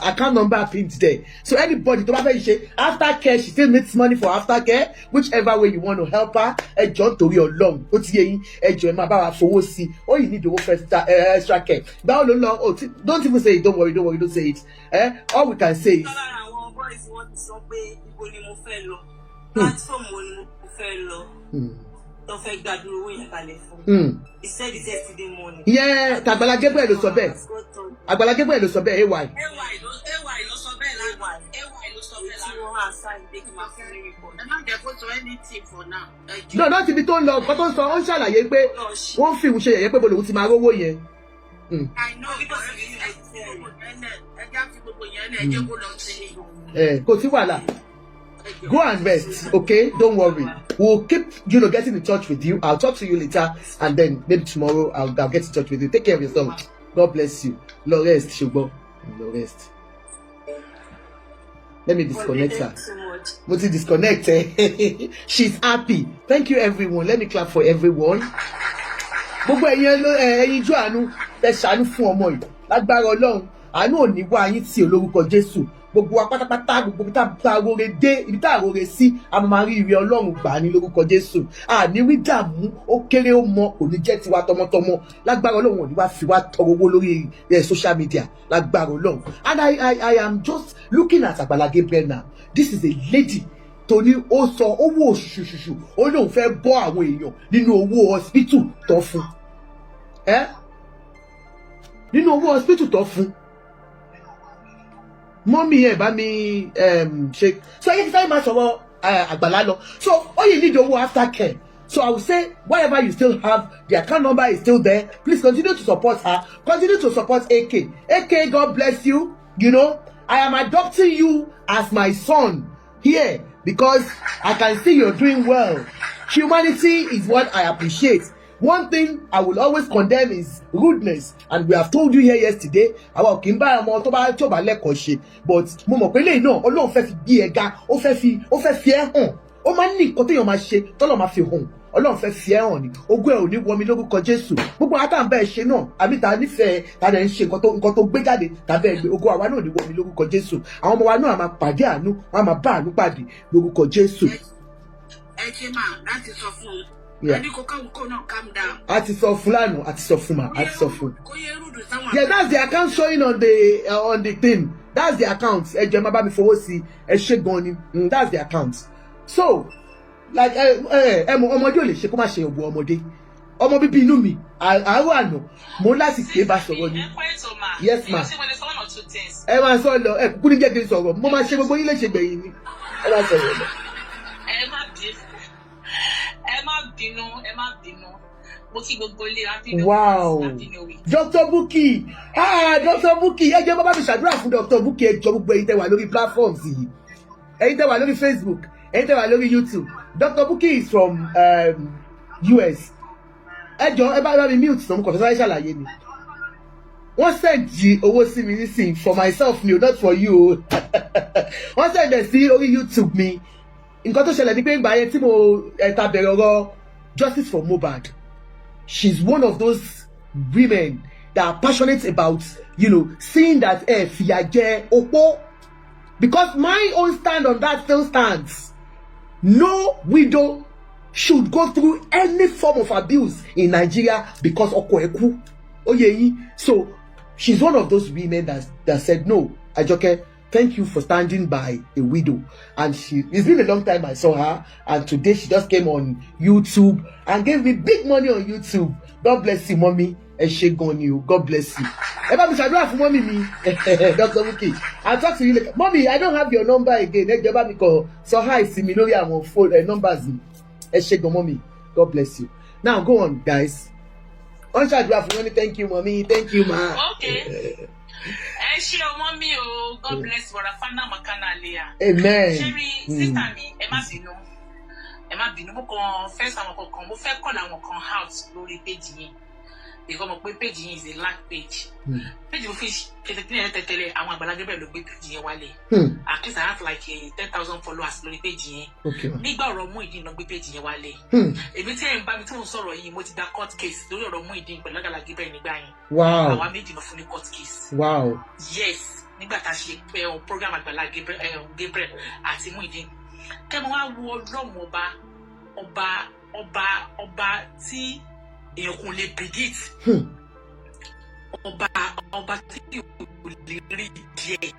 account number pinned there. So anybody to bá fẹ́ after care, she still needs money for after care. Whichever way you want to help her, ẹ jọ̀ọ́ torí Ọlọ́run. Ó ti yé yín. Ẹ jọ̀ọ́ ẹ máa bá wa fowó sí. All you need to go for extra care. Báwo ló lọ? Oh, don't even say it. Don't worry. Don't say it. All we can say is. Platform wo ni mo fẹ́ lọ. Tó fẹ́ gbàdúrà owó yẹn kalẹ̀ fún. He said it yesterday morning. Yeah, Agbala Gabriel ló sọ bẹ́ẹ̀. Agbala Gabriel ló sọ bẹ́ẹ̀. AY ló sọ bẹ́ẹ̀ lára. AY ló sọ bẹ́ẹ̀ lára. Tí wọ́n máa sign pé kí n máa fún ní report. Ẹ má jẹ́ kó sọ anything for now. No, not ibi tó ń lọ. Nǹkan tó ń sọ, ó ń ṣàlàyé pé wọ́n fi ìwúṣe yẹ̀yẹ́ pé bolo ti máa rówó yẹn. I know because of this kò sí wàhálà. Go and rest, okay? Don't worry. We'll keep, getting in touch with you. I'll talk to you later, and then maybe tomorrow I'll get in touch with you. Take care of yourself. God bless you. Lord rest, Shugbo. Lord rest. Let me disconnect her. What's it disconnect? She's happy. Thank you, everyone. Let me clap for everyone. Gbogbo ẹ̀yin ijó àánú ẹ ṣàánú fún ọmọ yìí. Lágbára Ọlọ́run, àánú ò ní wá yín tí olórúkọ Jésù. Gbogbo wa pátápátá gbogbo ibi tá àròrè dé ibi tá àròrè sí a máa rí ire Ọlọ́run gbà ní lórúkọ Jésù. Àní rí dààmú ó kéré ó mọ kò ní jẹ́ tiwa tọmọtọmọ. Lágbára Ọlọ́run ò ní wá fi wá tọrọ owó lórí social media. Lágbára Ọlọ́run. And I am just looking at Agbala Gabriel now. This is a lady tó ní ó sọ owó ṣùṣùṣù ó lóun fẹ́ bọ́ àwọn èèyàn nínú owó hospital tó fún. Nínú owó hospital tó fún. Mọ́mí ẹ̀ bá mi ṣe. So ayé ti sáré máa sọ̀rọ̀ Agbala lọ. So all you need to do after care. So I would say, whatever you still have, the account number is still there. Please continue to support her. Continue to support AK. AK, God bless you. You know, I am adopting you as my son here because I can see you're doing well. Humanity is what I appreciate. One thing I will always condemn is rudeness, and we have told you here yesterday about Kimba ọmọ tó bá lẹ́kọ̀ọ́ ṣe, but mo mọ̀ pé lẹ́yìn náà Ọlọ́run fẹ́ fi bí ẹ ga, ó fẹ́ fi ẹ́ hàn. Ó máa ń ní nǹkan téèyàn máa ṣe tọ́lọ̀ máa fi hàn. Ọlọ́run fẹ́ fi ẹ́ hàn ni. Ogún ẹ̀ ò ní wọmi lórúkọ Jésù. Gbogbo àtàǹbá ẹ̀ ṣe náà, àbí ta nífẹ̀ẹ́ ta dẹ̀ ń ṣe nǹkan tó gbé jáde tàbí ẹgbẹ́ ogún àwa náà ò ní wọmi lórúkọ Jésù. Àwọn ọmọ wa náà máa pàdé àánú, wọ́n á máa bá àánú pàdé lórúkọ Jésù. Ẹ ṣe máa láti sọ fún un. Yeah. Calm down. Ati sọ fún lánàá, àti sọ fún ma, àti sọ fún. Yeah, that's the account showing on the thing. That's the account. Ẹ jẹ́ má bá mi fowó sí, ẹ ṣé gan ni. That's the account. So, like ọmọdé ò lè ṣe kó má ṣe ògbó ọmọdé. Ọmọ bíbí inú mi, àárọ̀ àná, mo láti pè bá sọ̀rọ̀ ni. Yes ma. Ẹ máa sọ lọ, ẹ kúkú ní jẹ́ kí n sọ̀rọ̀. Mo máa ṣe gbogbo yín lè ṣe gbẹ̀yìn ni. Ẹ máa sọ̀rọ̀ lọ. Ẹ má bínú. Mo kí gbogbo ilé àti wow. Dr. Bukky. Dr. Bukky. Ẹ jẹ́ bá mi ṣàdúrà fún Dr. Bukky. Ẹ jọ̀ọ́ gbogbo ẹ̀yin tẹ́ wà lórí platforms yìí. Ẹ̀yin tẹ́ wà lórí Facebook. Ẹ̀yin tẹ́ wà lórí YouTube. Dr. Bukky is from US. Ẹ jọ̀ọ́ ẹ bá mi mute sọ mo kàn fẹ́ ṣàlàyé ni. Wọ́n send owó sí mi nísìn for myself ni o, not for you. Wọ́n send ẹ̀ sí orí YouTube mi. Nǹkan tó ṣẹlẹ̀ ní pé ìgbà yẹn tí mo ta bẹ̀rẹ̀ ọ̀rọ̀ justice for Mohbad. She's one of those women that are passionate about, you know, seeing that fìyà jẹ opó. Because my own stand on that still stands. No widow should go through any form of abuse in Nigeria because ọkọ ẹ̀ kú. Ó yé yín. So she's one of those women that said no, Ajoke, thank you for standing by a widow. And it's been a long time I saw her, and today she just came on YouTube and gave me big money on YouTube. God bless you, mommy. Ẹ ṣé gan ni o. God bless you. Ẹ bá mi ṣàdúrà fún mommy mi. Dr. Bukky. I'll talk to you later. Mommy, I don't have your number again. Ẹ jẹ́ bá mi kọ sọ hi sí mi lórí àwọn phone numbers mi. Ẹ ṣé gan, mommy. God bless you. Now go on, guys. On ṣàdúrà fún mommy. Thank you, mommy. Thank you, ma. Okay. Ẹ ṣé ọmọ mi o. God bless for Afana Makana Leah. Amen. Sherry, sister mi, ẹ má bínú. Ẹ má bínú. Mo kàn fẹ́ sọ àwọn kankan. Mo fẹ́ call àwọn kan out lórí page yín. Because mo pé page yín is a large page. Page mo fi tẹ́lẹ̀ àwọn Agbala Gabriel ló gbé page yẹn wálé. At least I have like 10,000 followers lórí page yẹn. Nígbà ọ̀rọ̀ Muyideen ló gbé page yẹn wálé. Èmi tí ẹ̀ ń bá mi tí mo ń sọ̀rọ̀ yìí mo ti da court case lórí ọ̀rọ̀ Muyideen pẹ̀lú Agbala Gabriel nígbà yẹn. Wow. Àwa méjì lọ fún ní court case. Wow. Yes. Nígbà tá a ṣe program Agbala Gabriel àti Muyideen. Kẹ́ mo wá wo Ọlọ́run ọba tí èèyàn kò lè predict. Ọba tí kò lè rí díẹ̀.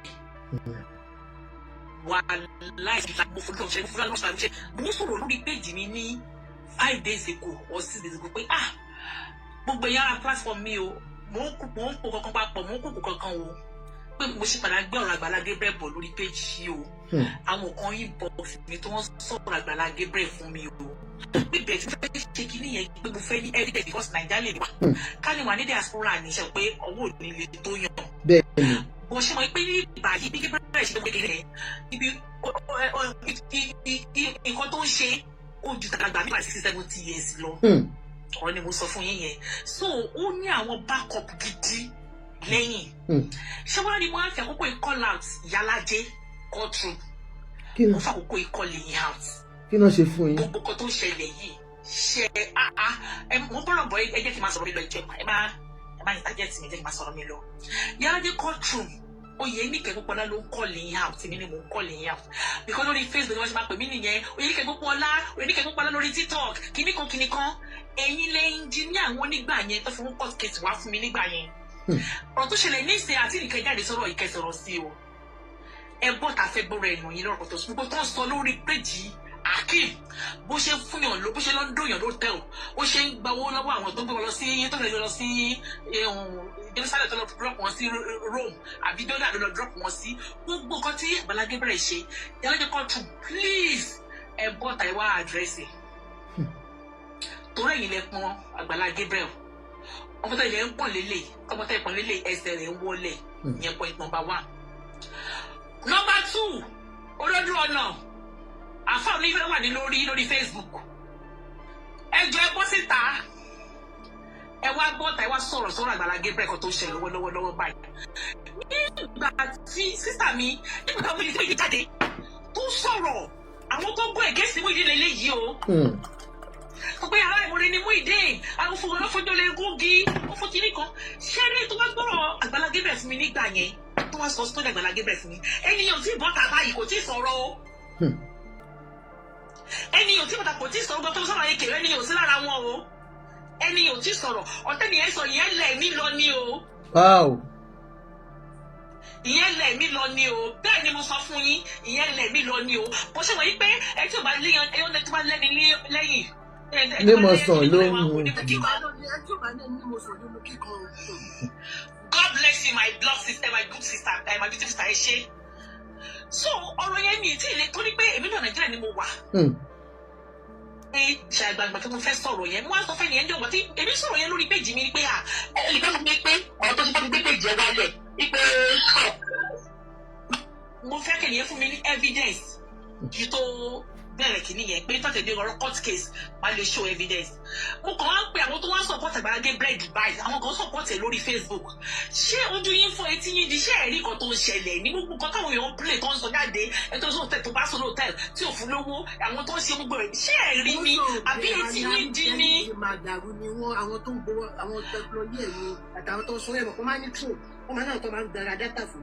Wà láì mo sọ̀rọ̀ lórí péjì mi ní 5 days ago or 6 days ago pé gbogbo ẹ̀yà platform mi o mo ń kó kankan papọ̀ mo ń kó kankan o pé mo ṣe padà gbé ọ̀rọ̀ Agbala Gabriel bọ̀ lórí péjì yìí o àwọn kan yìí bọ̀ mi tí wọ́n sọ̀rọ̀ Agbala Gabriel fún mi o pé bẹ́ẹ̀ tí fẹ́ ṣe kí nìyẹn pé mo fẹ́ ní evidence because Naija lè wà ká ní wà ní diaspora ní iṣẹ́ pé ọwọ́ òní lè tó yàn. Mo ṣe mọ̀ pé ní ìbàyí bí Gabriel ṣe tó kékeré ibi nǹkan tó ń ṣe ó ju tàgbà nípa 60-70 years lọ. Ọ̀rọ̀ ni mo sọ fún yín yẹn. So ó ní àwọn backup gidi lẹ́yìn. Ṣé wọ́n á ní mo á fi àkókò call out Yalaje courtroom. Mo fa àkókò call yín out. Kí náà ṣe fún yín? Gbogbo kan tó ń ṣẹlẹ̀ yìí ṣe mo bọ́rọ̀ bọ́ ẹ jẹ́ kí n máa sọ̀rọ̀ mi lọ ìjọ ẹ má interject mi jẹ́ kí n máa sọ̀rọ̀ mi lọ. Yalaje courtroom Oyèníkẹ́ Pópóọlá ló ń call yín out èmi ni mo ń call yín out because lórí Facebook ni wọ́n ṣe máa pè mí nìyẹn Oyèníkẹ́ Pópóọlá lórí TikTok kìnnìkan ẹ̀yin lẹ engineer àwọn onígbà yẹn tó fi mú court case wá fún mi nígbà yẹn. Ọ̀rọ̀ tó ṣẹlẹ̀ ní ìsìn àti ìkẹ́ jáde sọ̀rọ̀ ìkẹ́ sọ̀rọ̀ sí o ẹ bọ́ ta fẹ́ gbọ́rọ̀ ẹ̀nù yín lọ́rọ̀ tó sọ gbogbo tó ń sọ lórí péjì Akeem bó ṣe fún yàn ló bó ṣe lọ ń dóyàn ló tẹ̀ ọ́ ó ṣe ń gba owó lọ́wọ́ àwọn tó gbé wọn lọ sí Jerusalem tó lọ drop wọn sí Rome àbí dọ́là ló lọ drop wọn sí gbogbo nǹkan tí Agbala Gabriel ṣe Yalaje courtroom please ẹ bọ́ta ẹ wá àdírẹ́sì torí ẹ̀yin lẹ pọn Agbala Gabriel ọmọ tó ilẹ̀ ń pọ̀n lélẹ̀ ọmọ tó ìpọ̀n lélẹ̀ ẹsẹ̀ rẹ̀ ń wọlé ìyẹn point number 1. Number 2 olójú ọ̀nà àfáà mi fẹ́ wà ní lórí Facebook ẹjọ́ ẹ bọ́ síta ẹ wá bọ́ta ẹ wá sọ̀rọ̀ Agbala Gabriel kan tó ṣe lọ́wọ́lọ́wọ́ báyìí nígbà tí sísà mi nígbà tó yí jáde tó sọ̀rọ̀ àwọn tó gbọ́ ẹ̀gẹ́ sí Muyideen lélẹ́yìí o ọgbẹ́ ara ìmọ̀rẹ́ ni Muyideen àwọn fún ọlọ́fọ́jọ́ lè gúngi ó fún kiri kan ṣẹ́rí tó wá gbọ́rọ̀ Agbala Gabriel fún mi nígbà yẹn tó wá sọ sọ́jà Agbala Gabriel fún mi ènìyàn tí bọ́ta báyìí kò tí ì sọ̀rọ̀ o ènìyàn tí bọ́ta kò tí ì sọ̀rọ̀ gbọ́ tó sọ̀rọ̀ ayé kèrè ènìyàn ò sí lára wọn o ènìyàn ò tí ì sọ̀rọ̀ ọ̀tẹ́ nìyẹn sọ ìyẹn lẹ̀ mí lọ ní o ìyẹn lẹ̀ mí lọ ní o bẹ́ẹ̀ ni mo sọ fún yín ìyẹn lẹ̀ mí lọ ní o bó ṣe wọ̀ yí pé ẹ tí ò bá léyàn ẹ tó bá lẹ́ni lẹ́yìn ní mo sọ lóhùn. God bless you my blood sister my good sister my beautiful sister ẹ ṣé. So ọ̀rọ̀ yẹn mi tí ilé torí pé èmi náà Nàìjíríà ni mo wà. Ṣe àgbàgbà tó mo fẹ́ sọ̀rọ̀ yẹn mo wá sọ fẹ́ nìyẹn jọ̀wọ́ tí èmi sọ̀rọ̀ yẹn lórí péjì mi ni pé ẹ lè bá mi gbé pé ẹ tó ti bá mi gbé péjì ẹ wálẹ̀ ipe mo fẹ́ kẹ́niyẹn fún mi ní evidence kí tó bẹ̀rẹ̀ kìíní yẹn pé tọ́tẹ̀ dé ọ̀rọ̀ court case máa lè show evidence. Mo kàn wá ń pe àwọn tó wá ń support Agbala Gabriel Dubai àwọn kan support ẹ̀ lórí Facebook. Ṣé ojú yín fọ́ etí yín di ṣé ẹ̀rí kan tó ń ṣẹlẹ̀ ní gbogbo kan táwọn èèyàn ń play tó ń sọ jáde ẹ̀ tó ń sọ hotel tó bá sọ hotel tí ò fún lówó àwọn tó ń ṣe gbogbo rẹ̀ ṣé ẹ̀rí ni àbí etí yín di ní. Màdàrú ni wọ́n àwọn tó ń gbowó àwọn tẹkinọlọ́yì ẹ̀ ni àtàwọn tó ń sọ ẹ̀mọ̀ kó máa ní tró wọ́n máa náà tó máa ń gbára dátà fún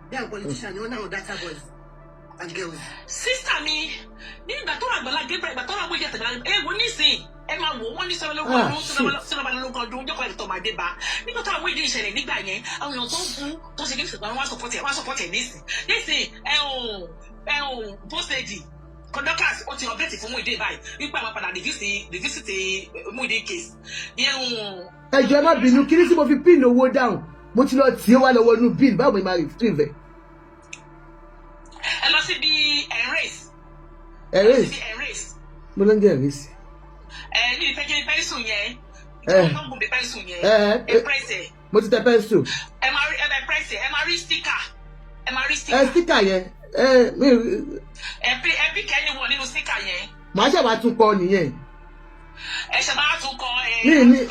bí àwọn politician ni wọ́n náà dátà boys and girls. Sísà mi nígbà tó Agbala Gabriel ìgbà tó rà wíjẹ tẹ̀gbà ẹ wo nísìn ẹ máa wò wọ́n ní sọ́nàlógún ọdún sọ́nàlógún ọdún jọ́kọ̀ ẹ̀ tó máa dé bá nígbà tó àwọn ìdí ìṣẹ̀lẹ̀ nígbà yẹn àwọn èèyàn tó ń bú tó ṣe kí ṣùgbọ́n wọ́n support ẹ̀ nísìn post-lady conductors ó ti update fún Muyideen báyìí wípé àwọn padà revisit Muyideen case. ẹjọ ẹ má bínú kí ni tí mo fi pin owó dáhùn mo ti lọ tí ó wá lọ́wọ́ inú bill báwo ni màá retrieve ẹ. Ẹ lọ sí bí erase mo ló ń jẹ erase. Ní ìfẹ́jẹ́ pẹ́ńsù yẹn ìjọba náà gbòmí pẹ́ńsù yẹn ẹ pẹ́ńsì. Mo ti tẹ pẹ́ńsù. Ẹ máa rí sticker. Sticker yẹn ẹ bí kẹ́ni wọ̀ nínú sticker yẹn. màá ṣàbà tún kọ nìyẹn. Ẹ ṣe máa tún kọ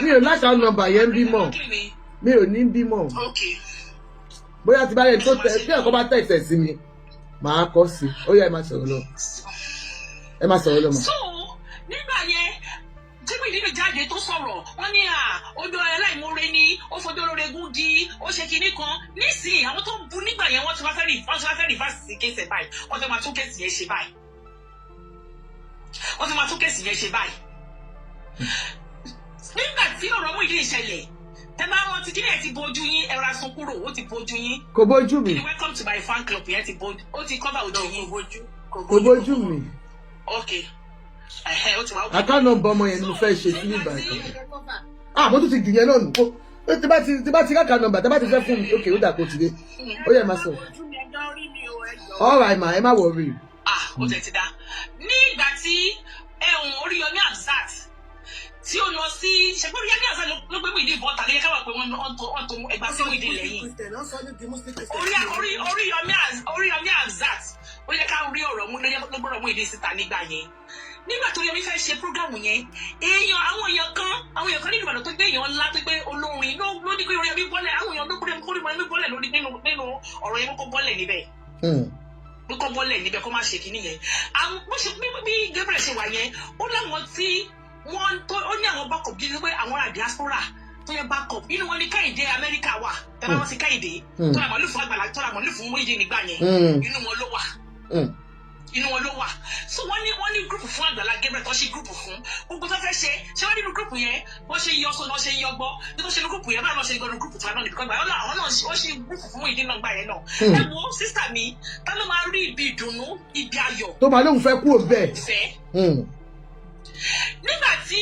mi ò láti àwọn nọ́mbà yẹn ń bímọ mi ò ní bímọ. Bóyá ti bá yẹn tó tẹ bí ẹ̀kọ́ bá tẹ̀sẹ̀ sí mi màá kọ́ sí i ó yá ẹ máa sọ̀rọ̀ lọ mọ́. So nígbà yẹn tí Muyideen jáde tó sọ̀rọ̀ wọ́n ní ojú aláìmoore ni ó fojú olóore gúngi ó ṣe kinní kan nísìnyí àwọn tó ń bu nígbà yẹn wọ́n ti wá fẹ́ rìfásitì kéèsì báyìí wọ́n ti máa tún kéèsì yẹn ṣe báyìí. Nígbà tí ọ̀rọ̀ Muyideen ṣẹlẹ̀ tẹ bá wọn ti kí ni ẹ ti bojú yín ẹ ra sun kúrò ó ti bojú yín. Kò bojú mi. Welcome to my fan club yẹn ti bojú ó ti cover ojú yín. Kò bojú mi. Okay. Ó ti wá. Àká nọ́mbà ọmọ yẹn ni mo fẹ́ ṣe sí ìgbà kan. Mo tún ti jù yẹn náà nù. Tí bá ti ráka nọ́mbà tí bá ti fẹ́ fún mi, okay ó dà kó ti dé. Ó yẹ máa sọ. All right ma, ẹ má worry. Ó tẹ̀ ti dá. Ní ìgbà tí Oríyọmí Hamzat tí ó lọ sí ṣẹgbọn Oríyọmí Hamzat ló gbé Muyideen bọ́ tàbí káwá pé wọ́n tó ẹgbà sí Muyideen lẹ́yìn. Oríyọmí Hamzat ó yẹ ká rí ọ̀rọ̀ mú ló gbọ́dọ̀ Muyideen síta nígbà yẹn. Nígbà tó Oríyọmí fẹ́ ṣe prógrámù yẹn àwọn èèyàn kan nínú Ìbàdàn tó gbé èèyàn ńlá tó gbé olórin ló ní pé Oríyọmí bọ́lẹ̀ àwọn èèyàn ló Oríyọmí bọ́lẹ̀ lórí nínú ọ̀rọ̀ yẹn kó bọ́lẹ̀ níbẹ̀. Kó bọ́lẹ̀ níbẹ̀ kó má ṣe kínní yẹn. Bí Gabriel ṣe wà yẹn ó láwọn tí ó ní àwọn backup jíjí pé àwọn ará diaspora tó yẹ backup inú wọn ní Kẹ́hìndé Amẹ́ríkà wà tẹ́lá wọn sí Kẹ́hìndé tó ra màálù fún Àgbàlá tó ra màálù fún Muyideen nígbà yẹn inú wọn ló wà. So wọ́n ní group fún Agbala Gabriel tó ṣe group fún gbogbo tó fẹ́ ṣe wọ́n nínú group yẹn wọ́n ṣe yọ ọ́sọ́ náà ṣe yọ gbọ́ bí wọ́n ṣe ní group yẹn báyìí wọ́n ṣe gbọ́dọ̀ group tó wà náà nìkan gbà àwọn náà ó ṣe group fún Muyideen náà gbà yẹn náà. Ẹ wo sísà mi ta ló máa rí ibi ìdùnnú ibi ayọ̀. Tó máa lóun fẹ́ kú òbẹ́. Nígbà tí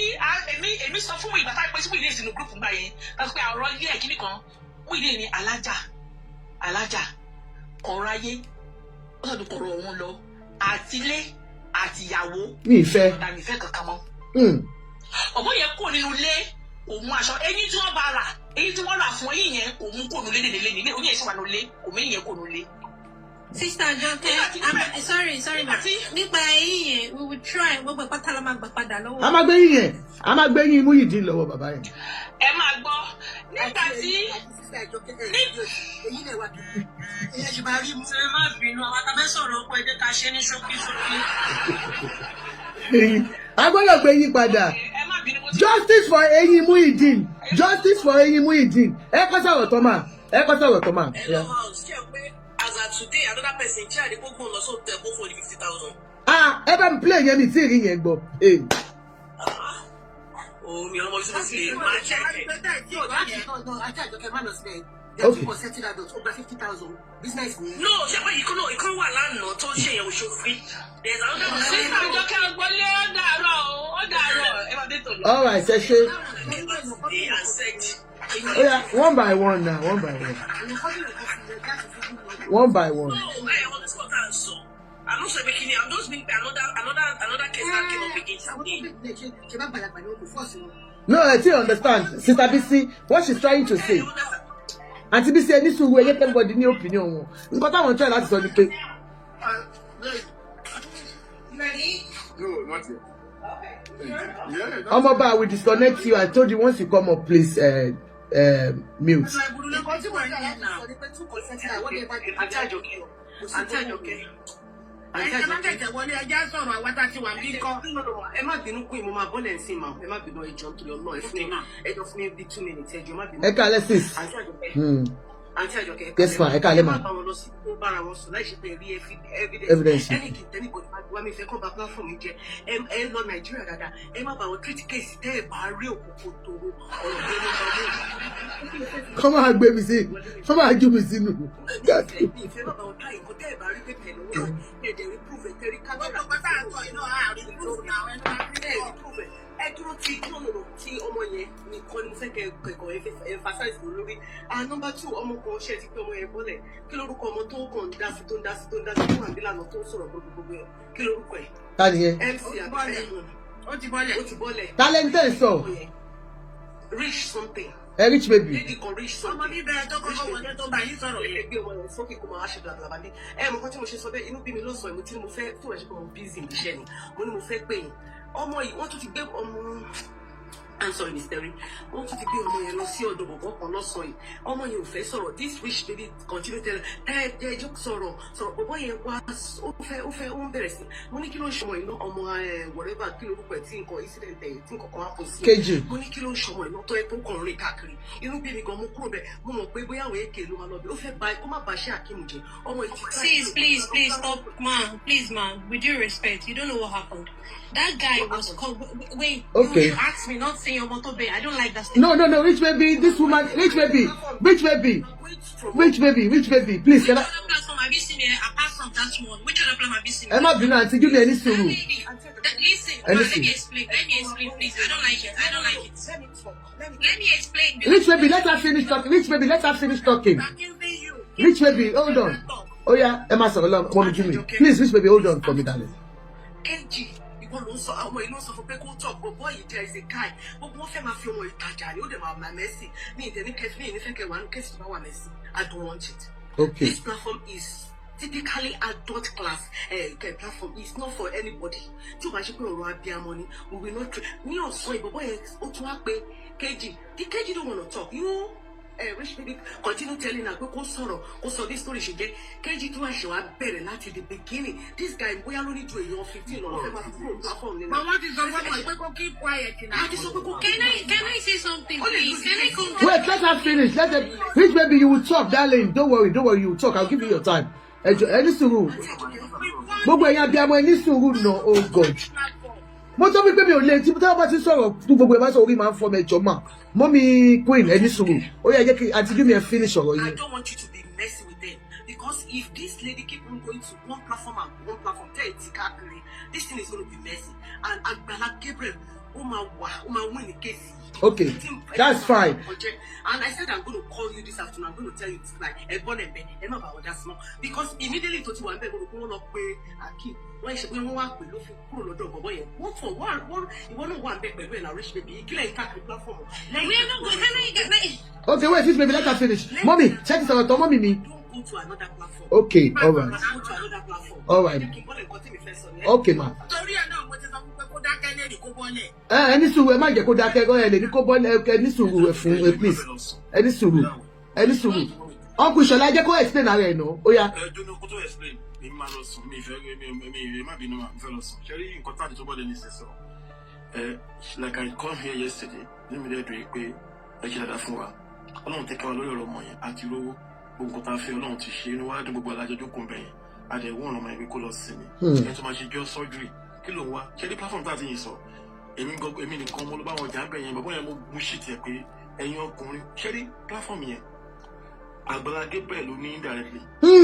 èmi sọ fún ìgbà tá a pẹ́ sí Muyideen sínú group gbà yẹn láti pé àrọ̀ ilé ẹ̀kíní kan Muyideen ní alájà ọ̀rọ̀ ayé ó sọ̀dọ̀ kọ̀rọ̀ òun lọ àtilé àti ìyàwó. Mi ìfẹ́. Ọ̀dà mi fẹ́ kankan mọ́. Ọ̀bọ yẹn kò nínú ilé òun aṣọ eyín tí wọ́n bá rà eyín tí wọ́n rà fún eyín yẹn òun kò nulẹ̀ nílé oní ẹ̀ṣin wà nulẹ̀ òun eyín yẹn kò nulẹ̀. Sister Joke, sorry ma. Nípa eyín yẹn, we will try gbogbo ìpátá la máa gbà padà lọ́wọ́. A máa gbé yín yẹn, a máa gbé yín Muyideen lọ́wọ́ bàbá yẹn. Ẹ máa gbọ́ nígbà tí èyí lè wá ìyẹn ṣe máa rí mú. ṣe má bínú àwọn tá a fẹ́ sọ̀rọ̀ ọkọ̀ ẹ̀jẹ̀ ká ṣe ní ṣókí. A gbọ́dọ̀ gbé yín padà. Justice for eyín Muyideen. Justice for eyín Muyideen. Ẹ kọ́ sọ̀rọ̀ tó máa. Ẹ kọ́ sọ̀rọ̀ tó máa. As of today, another person charge the go on also tell go for the 50,000. Ẹ bá mi play yẹn mi tí ì rí yẹn gbọ́. Oh, mi ọmọ sí sí máa check. Okay. For setting that over 50,000 business ni. No, ṣe pé ìkan wà lánàá tó ṣe yẹn òṣòfin. There's another one. Sister Joke Agbole ó dàárọ̀ ẹ máa dé tòló. All right, ṣe ṣe. Oh yeah, one by one now, one by one. One by one. No, on this quarter so. I'm not saying making I'm just making another case that came up against me. No, I still understand. Sister Bisi, what she's trying to say. Auntie Bisi, any sùúrù ẹ jẹ́ everybody ní opinion wọn. Nǹkan táwọn try láti sọ ni pé. Ready? No, not yet. Okay. Omoba, I will disconnect you. I told you once you come up, please mute. Ẹ má tẹ̀tẹ̀ wọlé ẹjẹ́ sọ̀rọ̀ àwọn tá a ti wà bí kọ́. Ẹ má bínú kú ìmọ̀ máa bọ́lẹ̀ sí ma. Ẹ má bínú ẹjọ́ nítorí ọlọ́ ẹjọ́ fún mi bí 2 minutes ẹjọ́ má bínú. Ẹ káalẹ́ sis. Àǹtí Àjọkẹ́. Yes ma, ẹ káalẹ́ ma. Ẹ má bá wọn lọ sí bára wọn sùn láì ṣe pé rí evidence. Ẹni kì í tẹ́lẹ̀ bọ̀ wá mi fẹ́ kọ́ bá platform mi jẹ. Ẹ lọ Nàìjíríà dáadáa. Ẹ má bá wọn treat case tẹ́ ẹ bá rí òkòkò tòrò ọ̀rọ̀ bí ẹni bá wọ́n. Kọ́ máa gbé mi sí, kọ́ máa jú mi sínú. Ìfẹ́ bàbá wọn káyọ̀ kó tẹ́ ẹ bá rí pépè lọ́wọ́ ẹ̀dẹ̀ rí proof ẹ̀ tẹ́rí kámẹ́rà. Ọ̀pọ̀ pátá àtọ̀ iná àárín proof náà ẹ̀ rí proof ẹ̀. Ẹ dúró tí ọmọ yẹn nìkan ní fẹ́ kẹ́kọ̀ọ́ emphasize lórí. Number 2 ọmọ kan ṣe ti pé ọmọ yẹn bọ́lẹ̀ kí lórúkọ ọmọ tó kàn ń dá sí tó ń dá fún àbílànà tó ń sọ̀rọ̀ gbogbo ẹ̀ kí lórúkọ ẹ̀. Ta ni yẹn? MC àbílẹ̀ ó ti bọ́lẹ̀. Talented sọ. Reach something. Rich baby. Lady kan reach something. Ọmọ bíbẹ̀ tó kọ́kọ́ wọlé tó bá yín sọ̀rọ̀ yẹn. Ẹgbẹ́ ọmọ yẹn sókè kó máa ṣe blabla ní. Mo kọ́ tí mo ṣe sọ bẹ́ẹ̀ inú bí mi ló sọ èmi tí mo fẹ́ tó ẹ̀ ṣe pé mo busy níṣẹ́ ni mo ní mo fẹ́ pè yín. Ọmọ yìí wọ́n tún ti gbé ọmọ I'm sorry, Mr. Rí. Wọ́n tún ti gbé ọmọ yẹn lọ sí ọ̀dọ̀ bọ̀bọ̀ kan lọ́sàn yìí. Ọmọ yẹn ò fẹ́ sọ̀rọ̀. This rich baby continue tell ẹjọ́ sọ̀rọ̀. Bọ̀bọ̀ yẹn wá ó ń bẹ̀rẹ̀ sí. Mo ní kí ló ń ṣọmọ iná ọmọ whatever kí lórúkọ ẹ̀ tí nǹkan incident ẹ̀ tí nǹkan kan happen sí. Kejì. Mo ní kí ló ń ṣọmọ iná tó ẹ tó kàn rìn káàkiri. Inú bí mi gan mo kúrò bẹ́ẹ̀. Mo mọ̀ pé bóyá àwọn èké ló máa lọ bí. Ó fẹ́ kó má bàa ṣe àkímù jẹ. Ọmọ yìí ti Please stop, man. Please, man. With due respect, you don't know what happened. That guy was called. Wait, okay. You asked me not saying your motto bay. I don't like that No, rich baby, this woman, rich baby, please, can I? Which other platform have you seen apart from that one? Which other platform have you seen? Emma Bina, auntie, give me any suru. Listen, let me explain, please. I don't like it. Let me explain. Rich baby, let her finish talking. Rich baby, hold on. Oh yeah, Emma Savala, mommy, give me. Please, rich baby, hold on for me, darling. Wọ́n ló ń sọ àwọn ìlú sọ fún pé kó tọ̀ gbogbo yìí there is a guy gbogbo wọn fẹ́ máa fi ọmọ ìtajà ni ó dẹ̀ máa máa mẹ́sì ní ìtẹ̀ní kẹfì ní ìnífẹ̀kẹ̀ wà ní kẹsì tó bá wà mẹ́sì I don't want it. Okay. This platform is typically adult class platform is not for anybody. Tí o bá ṣe pé ọ̀rọ̀ abiyamọ ni we will not ní ọ̀sán ìbọ̀bọ̀ yẹn ó tún wá pé kejì the kejì don't wanna talk you rich baby continue telling her pé kó sọ this story ṣe jẹ́ kejì tí wàá ṣe wá bẹ̀rẹ̀ láti the beginning this guy bóyá ló ní ju èèyàn 15 lọ fẹ́ máa fi kúrò platform nínú. Mama ti sọ fún mi pé kó keep quiet now. Can I say something please? Can I come? Wait, let her finish. Rich baby, you will talk, darling. Don't worry, you will talk. I'll give you your time. Any suru. Gbogbo ẹ̀yin abiyamọ ẹni suru no, oh God. Mo sọ wípé mi ò lè tí mo bá ti sọ̀rọ̀ tí gbogbo ẹ̀ bá sọ orí máa ń fọ́ mẹ́jọ mà. Mommy Queen ẹni sùúrù. Ó yá jẹ́ kí àti give me a finish ọ̀rọ̀ yìí. I don't want you to be messy with them because if this lady keep on going to one platform and one platform, this thing is going to be messy. And Agbala Gabriel, win the case. Okay, that's fine. And I said, I'm going to call you this afternoon. I'm going to tell you this like a bon and not about that small. Because immediately to one going to go up with a key. Why should we walk with what for one? You want to one baby when I reach baby, you can't the platform. Okay, wait, this baby, let her finish. Mommy, check this out. Mommy, me. Don't go to another platform. Okay, all right. Go to another platform. All right. Okay, ma. Any sùúrù ẹ má jẹ́ kó dákẹ́ go ahead. Any kó bọ́ any sùúrù fún please. Any sùúrù. Uncle Shola jẹ́ kó explain ara ẹ̀ no. Ó yá. Do no to explain. Mi ma lọ sùn mi fẹ́ má bínú ma fẹ́ lọ sùn. Ṣé rí nǹkan tá tó bọ́ ní ṣe sọ. Like I come here yesterday, let me there to pé ẹ ṣe dáadáa fún wa. Ọlọ́run tẹ́ ká wa lórí ọ̀rọ̀ ọmọ yẹn àti rówó. Gbogbo nǹkan tá fẹ́ Ọlọ́run ti ṣe inú wa dùn gbogbo alájọjọ́ kún bẹ̀yẹn. Adé wọ́n ọmọ yẹn kó lọ sí mi. Ẹ tó máa ṣe jọ surgery. Kí ló ń wá? Ṣé ní platform tá ti yín sọ? Èmi nìkan mo ló bá wọn jà ń bẹ̀ yẹn bàbá yẹn mo mú shit ẹ̀ pé ẹ̀yin ọkùnrin ṣé ní platform yẹn Agbala Gabriel ló ní indirectly. Thank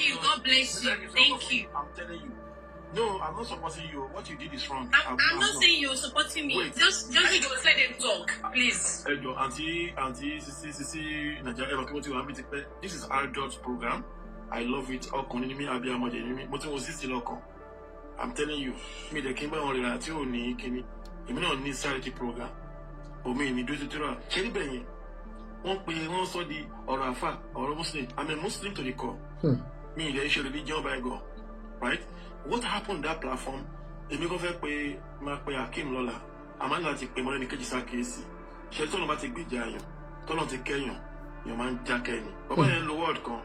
you. God bless you. Thank you. I'm telling you. No, I'm not supporting you. What you did is wrong. I'm not saying you're supporting me. Wait. Just let them talk, please. Ejo, auntie, Sisi, Nigeria, this is our George program. I love it. I'm telling you, me the Kimba on Relatio ni Kimi. You know, need charity program. Or me, ni do it to her. Cherry Benny. One saw the or a fat or a Muslim. I'm a Muslim to the core. Me, the issue religion by God. Right? What happened that platform? If you go pay Hakim Lola, a man that take money in the case. She told about a good giant. Told on the Kenyan, your man Jack Kenny. But when the world come,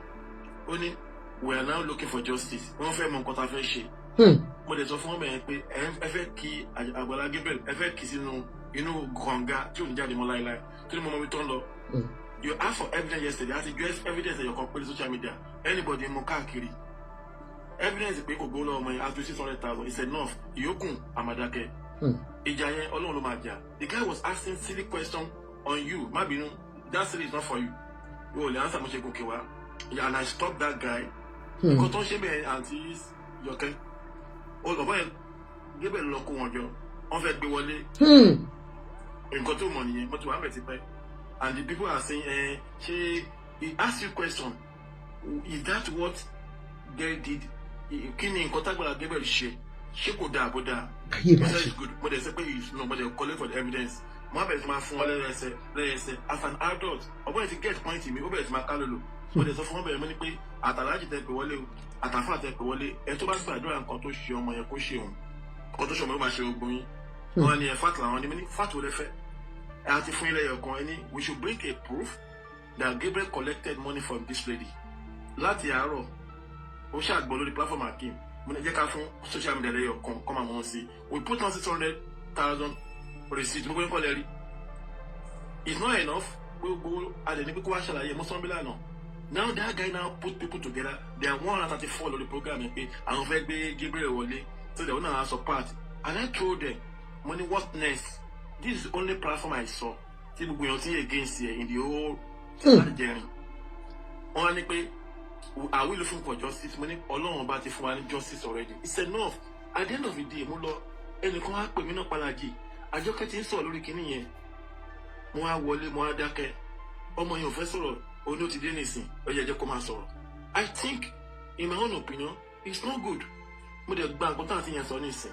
only we are now looking for justice. One fair man got a fair shit. But there's a form of key Agbala Gabriel, Gonga, to the Molai, to the moment we turn up. You asked for evidence yesterday. I said, you have evidence that you're comparing social media. Anybody in Mokakiri. Evidence is go on my as 600,000. It's enough. Yokun Amadake. Ijaye Ololomaja. The guy was asking silly question on you. Maybe that silly is not for you. You will answer much Gokewa. And I stopped that guy. Because don't shame me aunties. You okay? All the way. Give a local on you. On fait be wale. In got money, but to have it. And the people are saying, he asked you a question. Is that what they did? Kini in contact with Gabriel she could die, but that is good. But they say, no, but they're calling for the evidence. My best my phone, let's say, as an adult, I want to get pointing me over my calendar. But there's a form of money pay at a large take away, at a fat take away, and to back by door and contotion my cushion. Contotion my show going. Only a fat line, only fat will effect. Ati Ile Ejo, we should bring a proof that Gabriel collected money from this lady. Lati Aro. We shall below the platform Hakim. When they come from social media, come and see. We put on 600,000 receipts. We're going to call it. It's not enough. We'll go at the Nico. Now that guy now put people together. They are 134 of the program and pay. And we Gabriel Ile, so they will not support. And I told them, money what next? This is the only platform I saw. People going against here in the whole journey. Only pay. Are we looking for justice? Money alone about if one justice already. It's enough. At the end of the day, Mulo, and the Koha Pemino Palaji, I just get in so looking Moa Wally, Moa Dake, or my professor, or not anything, or Yajakomaso. I think, in my own opinion, it's not good. Mother Bank, what I think is on this.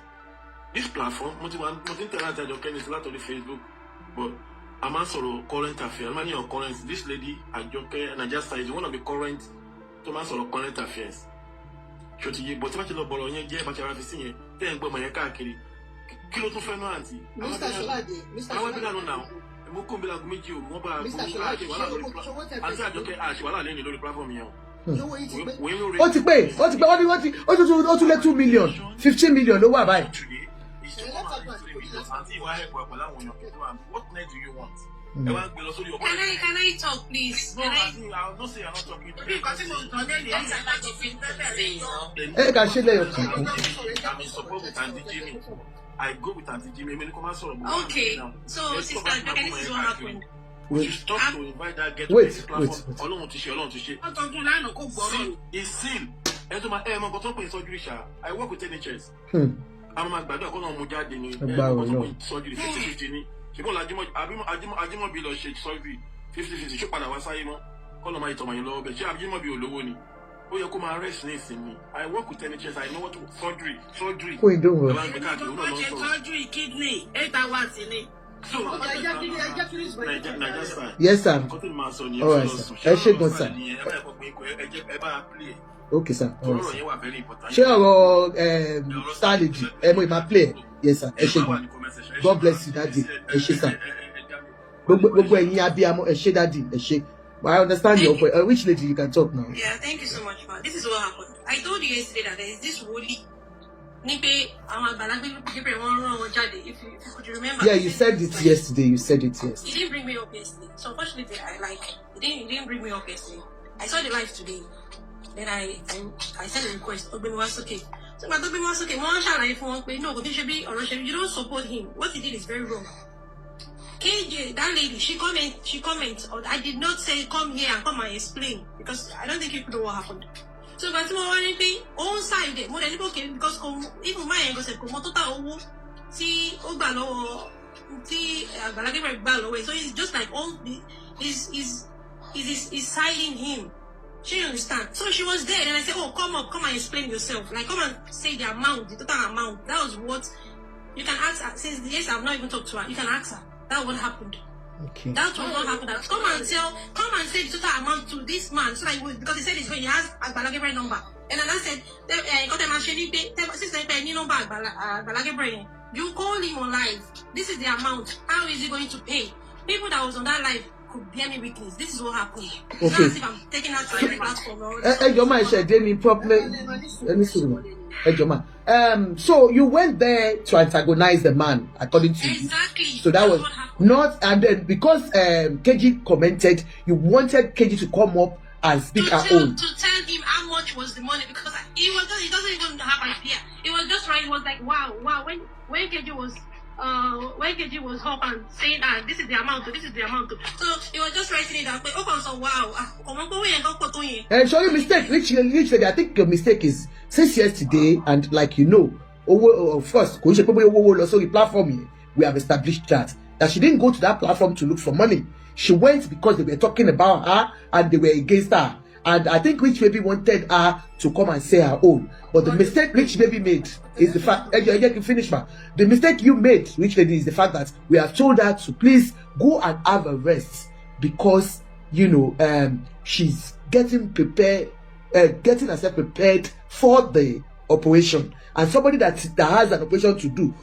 This platform, Internet, is not on the Facebook, but I'm also current affairs. Many of current, this lady, Ajoke, and I just is one of the current. Thomas or current affairs. Should but much of Bologna, but I have seen it. Then go my kakiri. Kilo to Fernanti. Mr. Sholade, Mr. now. Mukumbila meet you, mobile. What to pay? What to let 2 million, 15 million, no why buy. What next do you want? Can I talk, please? No, I'll not say I'm not talking to you. I'm in support with Auntie Jimmy. I go with Auntie Jimmy. Okay, so sister, this is what happened. You stop to invite that girl to wait. Ọlọ́run ti ṣe. Ọ̀tọ̀dún lánàá kò gbọ́rọ̀. It's sin. I work with NHS. I'm a gbàdúrà kó náà mú jáde ní surgery 50-50 ní. Ṣùgbọ́n Ajímọ̀bí lọ ṣe surgery 50-50 ṣó padà wá sáyé mọ́. Kọ́ ló máa ìtọ̀mọ̀ yẹn lọ́wọ́ bẹ̀. Ṣé Ajímọ̀bí olówó ni? Ó yẹ kó máa rest ní ìsinmi. I work with NHS. I know what to surgery. Wait, don't worry. Surgery kidney 8 hours ni. Yes, sir. All right, sir. Ẹ ṣé gan, sir. Okay, sir. All right, sir. Ṣé ọ̀rọ̀ strategy mo ma play? Yes, sir. Ẹ ṣé gan. God bless you, daddy. Ẹ ṣé, sir. Gbogbo ẹ̀yin abiyamọ, ẹ ṣé, daddy. Ẹ ṣé. I understand your point. Which lady you can talk now? Yeah, thank you so much, man. This is what happened. I told you yesterday that there is this holy Agbala Gabriel if you could remember. Yeah, you said it yesterday. You said it yesterday. He didn't bring me up yesterday. So unfortunately, he didn't bring me up yesterday. I saw the live today. Then I sent a request. Obìnrin was okay. So my Obìnrin was okay. One shall for one no, but you don't support him. What he did is very wrong. KJ, that lady, she comments. I did not say come here and come and explain because I don't think you know what happened. So but more anything on side more than okay because even my ego said come total see Ogbalo see Agbala Gabriel so it's just like all is siding him. She understand. So she was there and I said, oh come and explain yourself. Like come and say the amount, the total amount. That was what you can ask her. Since yes, I've not even talked to her, you can ask her. That what happened. Okay. That's what happened. Come and say the total amount to this man. So like because he said it's when he has Agbala Gabriel number. And then I said, since they pay any number Agbala Gabriel, you call him on live. This is the amount. How is he going to pay? People that was on that live could bear me witness. This is what happened. Okay. It's not as if I'm taking out to every platform. So you went there to antagonize the man, according to exactly. you. So that was not, and then because KG commented, you wanted KG to come up and speak her own. To tell him how much was the money because he doesn't even have an idea. It was just right. It was like wow. When KG was up and saying this is the amount. So he was just writing it down. Okay, so wow. And sorry, mistake. Literally, I think your mistake is since yesterday, and like you know, of course, the platform we have established that she didn't go to that platform to look for money. She went because they were talking about her and they were against her. And I think Rich Baby wanted her to come and say her own. But the mistake Rich Baby made is the fact, the mistake you made, Rich Lady, is the fact that we have told her to please go and have a rest because, you know, she's getting prepared, getting herself prepared for the operation. And somebody that has an operation to do,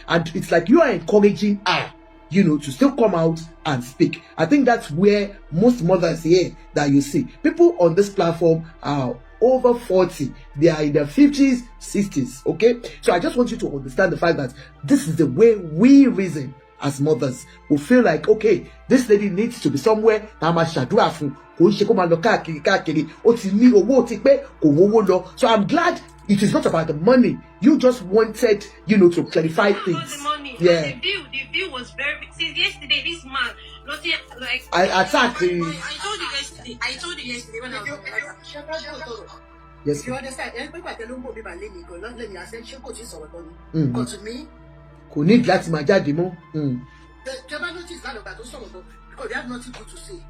and it's like you are encouraging her, you know, to still come out and speak. I think that's where most mothers here that you see. People on this platform are over 40. They are in their 50s, 60s, okay? So I just want you to understand the fact that this is the way we reason as mothers. We feel like, okay, this lady needs to be somewhere. So I'm glad it is not about the money. You just wanted, you know, to clarify things. Not the money. Yeah. The view was very since yesterday. This man, like I attacked the. I told you yesterday when I was on. Yes. If you understand, everybody don't go be by Lenny. Go not let me. I said she go to someone. Go to me. Kò ní láti máa jáde mọ́. The man notice that about someone because they have nothing good to say.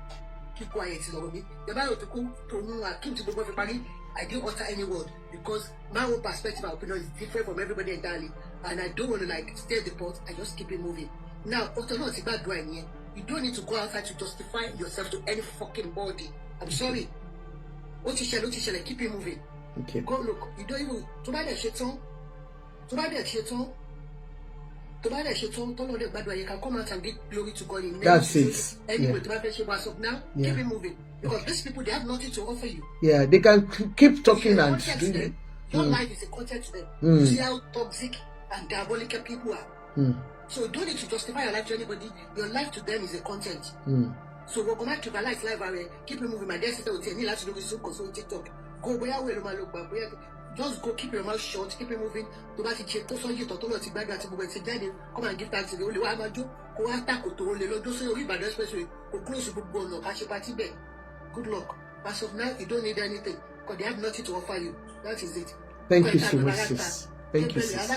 Keep quiet, you know me. The man to come to know I came to go for Paris. I didn't utter any word because my own perspective and opinion is different from everybody entirely, and I don't want to like stir the pot. I just keep it moving. Now, after not a bad going here, you don't need to go outside to justify yourself to any fucking body. I'm sorry. What you shall, keep it moving. Okay. Go look. You don't even. To buy that shit on. You can come out and give glory to God in many That's ways. it. Anyway, Yeah. What's up now? Keep it moving. Because these people, they have nothing to offer you. Yeah, they can keep talking and doing it. Your life is a content to them. You see how toxic and diabolical people are. So you don't need to justify your life to anybody. Your life to them is a content. So we're going to trivialize life. Keep it moving. My dear sister will tell me to do this so TikTok. Go where we look back. Just go, keep your mouth shut, keep it moving. To bá ti ṣe tó sọ́jú ìtọ́ tó lọ ti gbàgbé àti gbogbo ẹ̀ ti jáde, come and give thanks to the Holy One. Amajo, kó wá tàkò tó lè lọ́jọ́ sí orí Ìbàdàn expressway, kó close gbogbo ọ̀nà ká ṣe party bẹ́ẹ̀. Good luck. As of now, you don't need anything because they have nothing to offer you. That is it. Thank you so much, sis. Thank you, sis.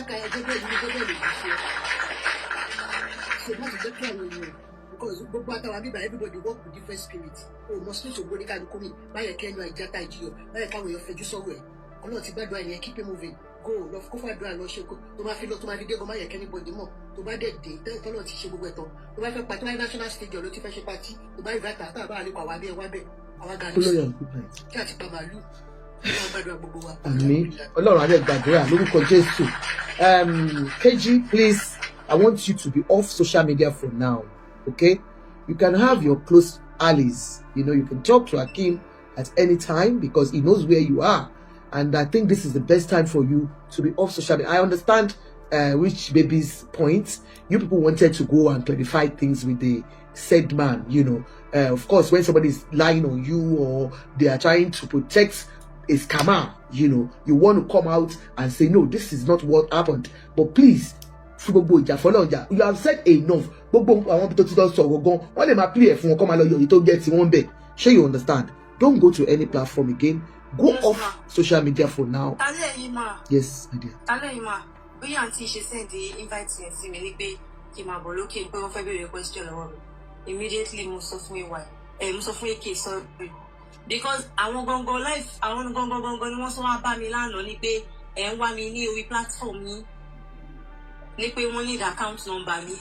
Because everybody work with different spirits. Oh, must need to go to come in. Buy a can like Jata Gio. Buy a car with your fedju somewhere. I'm not bad and keep it moving. Go, love, go for a drive, no shake. To my feel to my video, go buy a anybody more. To buy that day, tell not to shake better. To buy a national stage, your notification party. To buy that, I look our way. Our guys. Catch Babalu. Amen. Oro Arabinrin Gabriel lórúkọ Jésù. KG, please, I want you to be off social media for now. Okay? You can have your close allies. You know, you can talk to Hakeem at any time because he knows where you are. And I think this is the best time for you to be off social media. I understand Rich Baby's point. You people wanted to go and clarify things with the said man, you know. Of course, when somebody is lying on you or they are trying to protect a scammer, you know, you want to come out and say, no, this is not what happened. But please, you have said enough. Sure, you understand. Don't go to any platform again. Go off social media for now. Yes, my dear. Immediately most of me why. Most of me case sorry. Because I won't go live, I won't go ni wọ́n sọ wá bá mi lánàá ní pé ẹ ń wá mi ní orí platform yín. Ní pé wọ́n need account number mi.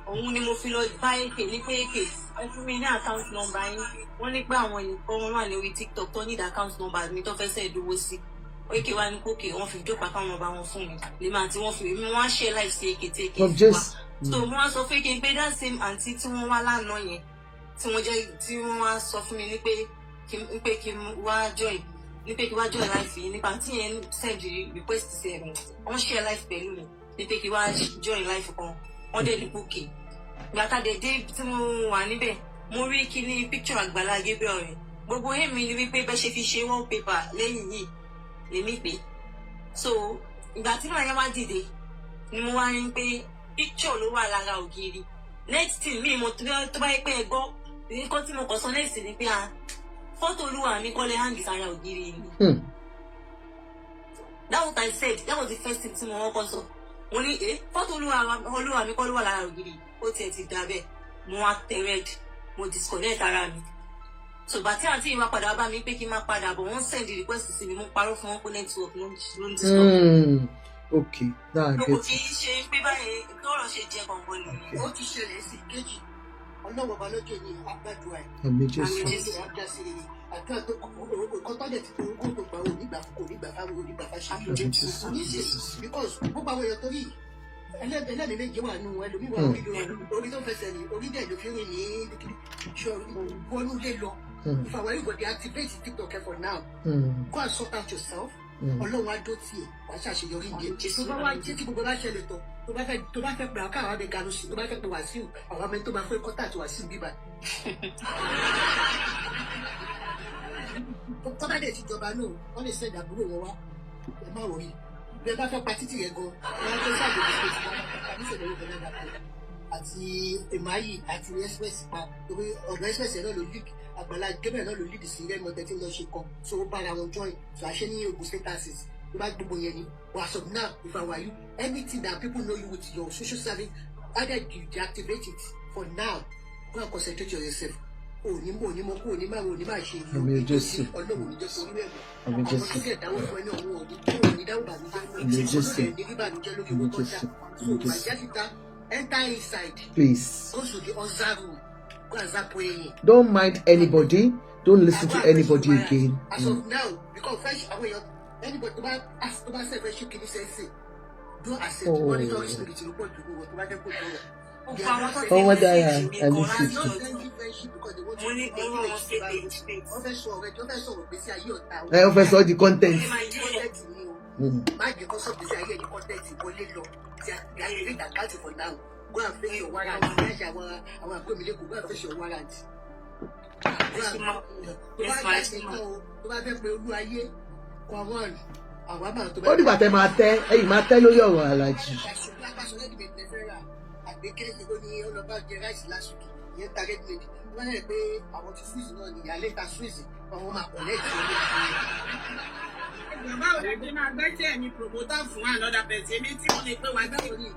Òun ni mo fi lọ bá èké ní pé èké ẹ fún mi ní account number yín. Wọ́n ní pé àwọn ènìyàn wọn wà ní orí TikTok tó need account number mi tó fẹ́ send owó sí. Èké wá ní kókè wọ́n fi jókòó account number wọn fún mi. Lèmi àti wọ́n fi mi wọ́n á share live sí èké tí èké fún wa. So mo wá sọ fún èké pé that same aunty tí wọ́n wá lánàá yẹn tí wọ́n wá sọ fún mi ní pé kí n wá join life yìí nípa tí yẹn send request sí wọ́n share life pẹ̀lú mi ní pé kí wá join life kan wọ́n dẹ̀ ní bókè gbàtà dé tí mo wà níbẹ̀ mo rí kíní picture Agbala Gabriel rẹ̀ gbogbo èmi ni wípé bẹ́ẹ̀ ṣe fi ṣe wallpaper lẹ́yìn yìí lèmi pé so ìgbà tí màá yẹn wá dìde ni mo wá rí pé picture ló wà lára ògiri next thing mi mo tó bá yẹ pé ẹ gbọ́ nǹkan tí mo kàn sọ next ni pé fọ́tò olúwa mi kọ́lé hang sára ògiri ni. That what I said, that was the first thing tí mo wọ́n kọ́ sọ. Mo ní fọ́tò olúwa mi kọ́lé wà lára ògiri ó tiẹ̀ ti dà bẹ́ẹ̀ mo wá tẹ red mo disconnect ara mi. So bàtí àti ìwà padà bá mi pé kí n má padà bọ̀ wọ́n send request sí mi mo parọ́ fún wọn pé network ló ń disturb. Okay, now I get it. Kì í ṣe pé báyìí lọ́rọ̀ ṣe jẹ́ gbọ̀ngàn nìyẹn. Ó ti ṣẹlẹ̀ sí kejì. Ọlọ́wọ́ balójú ni àgbàdo ẹ̀. Àmì Jésù. Àdúrà tó kọ́ tọ́lẹ̀ tí kò tó gbà onígbà fáwọn onígbà fáṣà. Because gbogbo àwọn èèyàn torí ẹlẹ́ni méje wà nù ẹlòmíì wà orí tó fẹsẹ̀ ní orí dẹ̀ ló fi rìn ní wọnú lé lọ. If I were you, but activate TikTok for now. Go and sort out yourself. Ọlọ́run á dó tiẹ̀ wá ṣàṣeyọrí ìdí ẹ̀. Tó bá wá jẹ́ kí gbogbo bá ṣẹlẹ̀ tán tó bá fẹ́ pè àwọn káwọn abẹ́ga ló ṣe tó bá fẹ́ pè Wàsíù àwọn ọmọ ẹni tó bá fẹ́ kọ́tà àti Wàsíù bíbá. Tó bá dẹ̀ ti jọba náà wọ́n lè sẹ́ẹ̀dì àbúrò wọn wá ẹ má wọrí bí ẹ bá fẹ́ pa títì yẹn gan wọ́n á tó sáàbò ìṣẹ̀lẹ̀ ìṣẹ̀lẹ̀ ìṣẹ̀lẹ̀ àti Emayi àti express pa torí ọ̀dọ̀ express yẹn náà ló leak Agbala Gabriel náà ló lead sí Remo 13 lọ ṣe kan so ó bára wọn join so àṣẹ ní Ogun State taxes tó bá gbogbo yẹn ni wàá sọ now if I were you anything that people know you with your social service either you deactivate it for now go and concentrate on yourself òní kó òní máa ṣe Àmì Jésù. Ọlọ́run ní jẹ́ kó orí ẹ̀mọ́ Àmì Jésù. ọmọ tó kẹ̀ dáwọ́ fún ẹ náà òní dáwọ́ bàmíjẹ́ Àmì Jésù. ní rí bàmíjẹ́ lórí owó tó dá so bàjẹ́ síta enter inside Please. go to the other room go and start praying. Don't mind anybody. Don't listen to anybody again. As of now, because fresh away anybody to buy say fresh kini sense. Don't accept monitoring spirit report to go to buy them put Oh my God, I miss it. Officer, the content. Because of this, I hear the content is only low. They are reading that country for now. Go and face your warrant. Go and face your warrant. Tó bá fẹ́ pé olú ayé, come on. àwa máa tó ó dìgbà tẹ́ máa tẹ́ ẹ̀yìn máa tẹ́ lórí ọ̀rọ̀ alájì. àgbékẹ́ ìgbó ni ọlọ́ba jẹ ráìsì lásìkò ìyẹn ta rẹ́dímẹ̀dì wọ́n rẹ̀ pé àwọn ti swizz náà ní ìyálé ta swizz àwọn máa kọ̀ lẹ́ẹ̀tì báwo lè gbé máa gbẹ́ tí ẹ̀mí promoter fún another person èmi tí wọ́n lè pé wá gbé orí